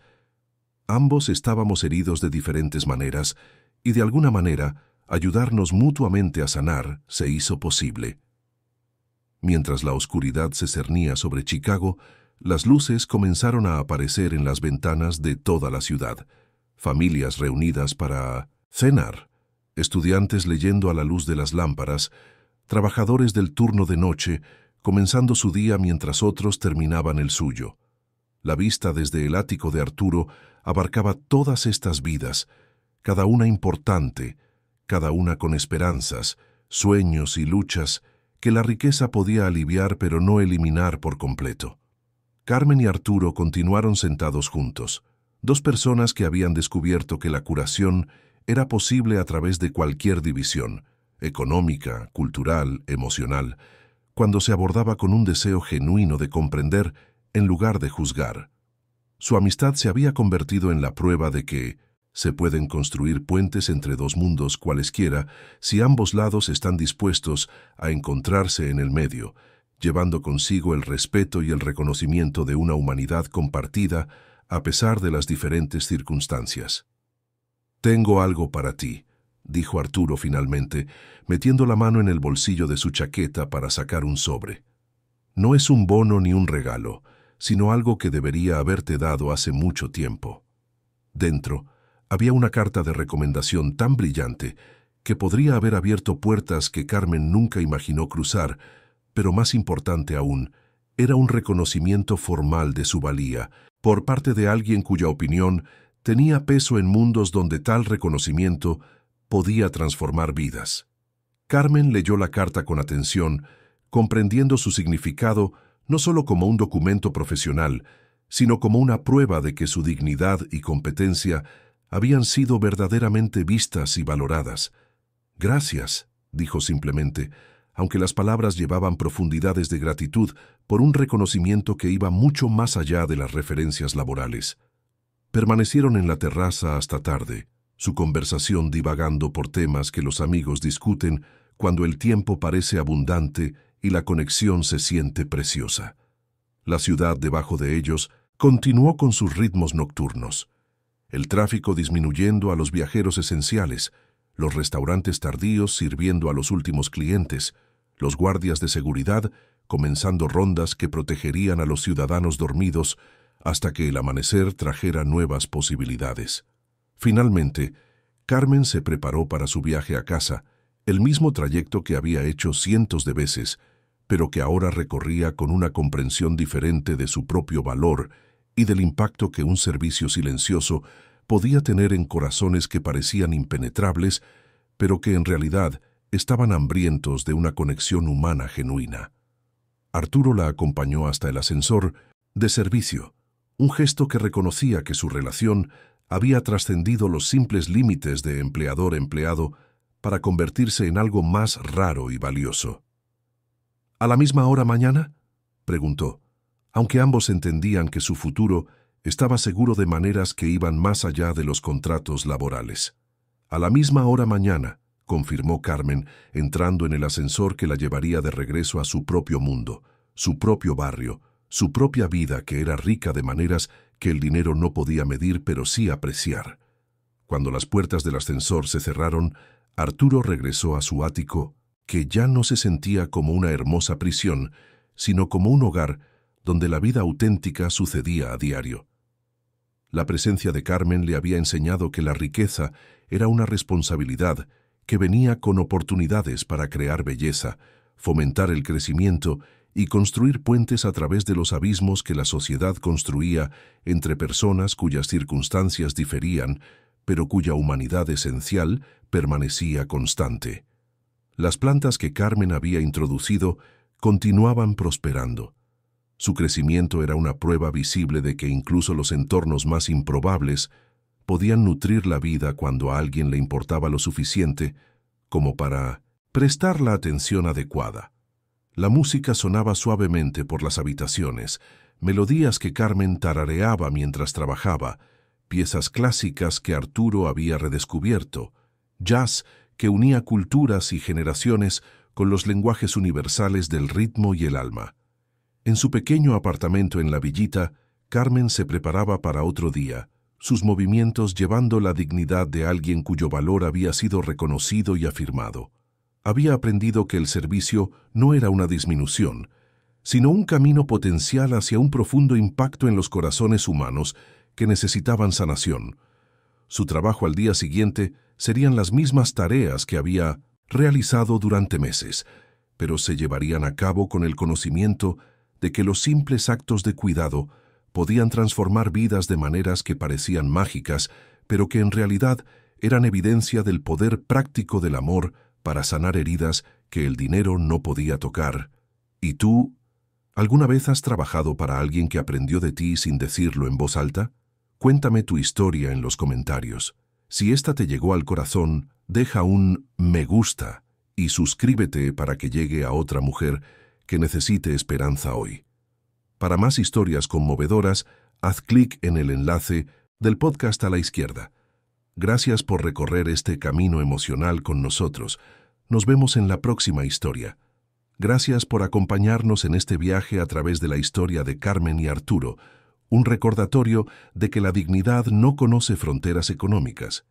Speaker 1: Ambos estábamos heridos de diferentes maneras, y de alguna manera, ayudarnos mutuamente a sanar se hizo posible. Mientras la oscuridad se cernía sobre Chicago, las luces comenzaron a aparecer en las ventanas de toda la ciudad. Familias reunidas para cenar, estudiantes leyendo a la luz de las lámparas, trabajadores del turno de noche, comenzando su día mientras otros terminaban el suyo. La vista desde el ático de Arturo abarcaba todas estas vidas, cada una importante, cada una con esperanzas, sueños y luchas que la riqueza podía aliviar pero no eliminar por completo. Carmen y Arturo continuaron sentados juntos, dos personas que habían descubierto que la curación era posible a través de cualquier división, económica, cultural, emocional, cuando se abordaba con un deseo genuino de comprender en lugar de juzgar. Su amistad se había convertido en la prueba de que se pueden construir puentes entre dos mundos cualesquiera si ambos lados están dispuestos a encontrarse en el medio, llevando consigo el respeto y el reconocimiento de una humanidad compartida a pesar de las diferentes circunstancias. «Tengo algo para ti», dijo Arturo finalmente, metiendo la mano en el bolsillo de su chaqueta para sacar un sobre. «No es un bono ni un regalo, sino algo que debería haberte dado hace mucho tiempo». Dentro había una carta de recomendación tan brillante que podría haber abierto puertas que Carmen nunca imaginó cruzar, pero más importante aún, era un reconocimiento formal de su valía, por parte de alguien cuya opinión tenía peso en mundos donde tal reconocimiento podía transformar vidas. Carmen leyó la carta con atención, comprendiendo su significado no solo como un documento profesional, sino como una prueba de que su dignidad y competencia habían sido verdaderamente vistas y valoradas. «Gracias», dijo simplemente, aunque las palabras llevaban profundidades de gratitud por un reconocimiento que iba mucho más allá de las referencias laborales. Permanecieron en la terraza hasta tarde, su conversación divagando por temas que los amigos discuten cuando el tiempo parece abundante y la conexión se siente preciosa. La ciudad debajo de ellos continuó con sus ritmos nocturnos, el tráfico disminuyendo a los viajeros esenciales, los restaurantes tardíos sirviendo a los últimos clientes, los guardias de seguridad comenzando rondas que protegerían a los ciudadanos dormidos hasta que el amanecer trajera nuevas posibilidades. Finalmente, Carmen se preparó para su viaje a casa, el mismo trayecto que había hecho cientos de veces, pero que ahora recorría con una comprensión diferente de su propio valor y del impacto que un servicio silencioso podía tener en corazones que parecían impenetrables, pero que en realidad estaban hambrientos de una conexión humana genuina. Arturo la acompañó hasta el ascensor de servicio, un gesto que reconocía que su relación había trascendido los simples límites de empleador-empleado para convertirse en algo más raro y valioso. «¿A la misma hora mañana?», preguntó, aunque ambos entendían que su futuro estaba seguro de maneras que iban más allá de los contratos laborales. «A la misma hora mañana», confirmó Carmen, entrando en el ascensor que la llevaría de regreso a su propio mundo, su propio barrio, su propia vida que era rica de maneras que el dinero no podía medir pero sí apreciar. Cuando las puertas del ascensor se cerraron, Arturo regresó a su ático, que ya no se sentía como una hermosa prisión, sino como un hogar donde la vida auténtica sucedía a diario. La presencia de Carmen le había enseñado que la riqueza era una responsabilidad que venía con oportunidades para crear belleza, fomentar el crecimiento y construir puentes a través de los abismos que la sociedad construía entre personas cuyas circunstancias diferían, pero cuya humanidad esencial permanecía constante. Las plantas que Carmen había introducido continuaban prosperando. Su crecimiento era una prueba visible de que incluso los entornos más improbables podían nutrir la vida cuando a alguien le importaba lo suficiente como para prestar la atención adecuada. La música sonaba suavemente por las habitaciones, melodías que Carmen tarareaba mientras trabajaba, piezas clásicas que Arturo había redescubierto, jazz que unía culturas y generaciones con los lenguajes universales del ritmo y el alma. En su pequeño apartamento en la villita, Carmen se preparaba para otro día, sus movimientos llevando la dignidad de alguien cuyo valor había sido reconocido y afirmado. Había aprendido que el servicio no era una disminución, sino un camino potencial hacia un profundo impacto en los corazones humanos que necesitaban sanación. Su trabajo al día siguiente serían las mismas tareas que había realizado durante meses, pero se llevarían a cabo con el conocimiento de que los simples actos de cuidado podían transformar vidas de maneras que parecían mágicas, pero que en realidad eran evidencia del poder práctico del amor para sanar heridas que el dinero no podía tocar. ¿Y tú? ¿Alguna vez has trabajado para alguien que aprendió de ti sin decirlo en voz alta? Cuéntame tu historia en los comentarios. Si esta te llegó al corazón, deja un me gusta y suscríbete para que llegue a otra mujer que necesite esperanza hoy. Para más historias conmovedoras, haz clic en el enlace del podcast a la izquierda. Gracias por recorrer este camino emocional con nosotros. Nos vemos en la próxima historia. Gracias por acompañarnos en este viaje a través de la historia de Carmen y Arturo, un recordatorio de que la dignidad no conoce fronteras económicas,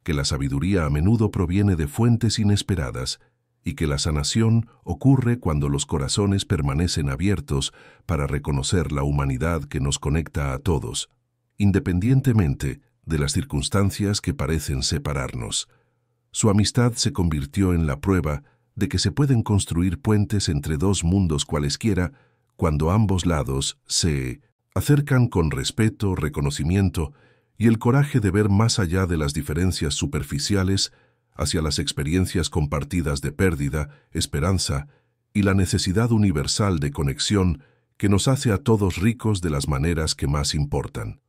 Speaker 1: que la sabiduría a menudo proviene de fuentes inesperadas y que la sanación ocurre cuando los corazones permanecen abiertos para reconocer la humanidad que nos conecta a todos, independientemente de las circunstancias que parecen separarnos. Su amistad se convirtió en la prueba de que se pueden construir puentes entre dos mundos cualesquiera cuando ambos lados se acercan con respeto, reconocimiento y el coraje de ver más allá de las diferencias superficiales hacia las experiencias compartidas de pérdida, esperanza y la necesidad universal de conexión que nos hace a todos ricos de las maneras que más importan.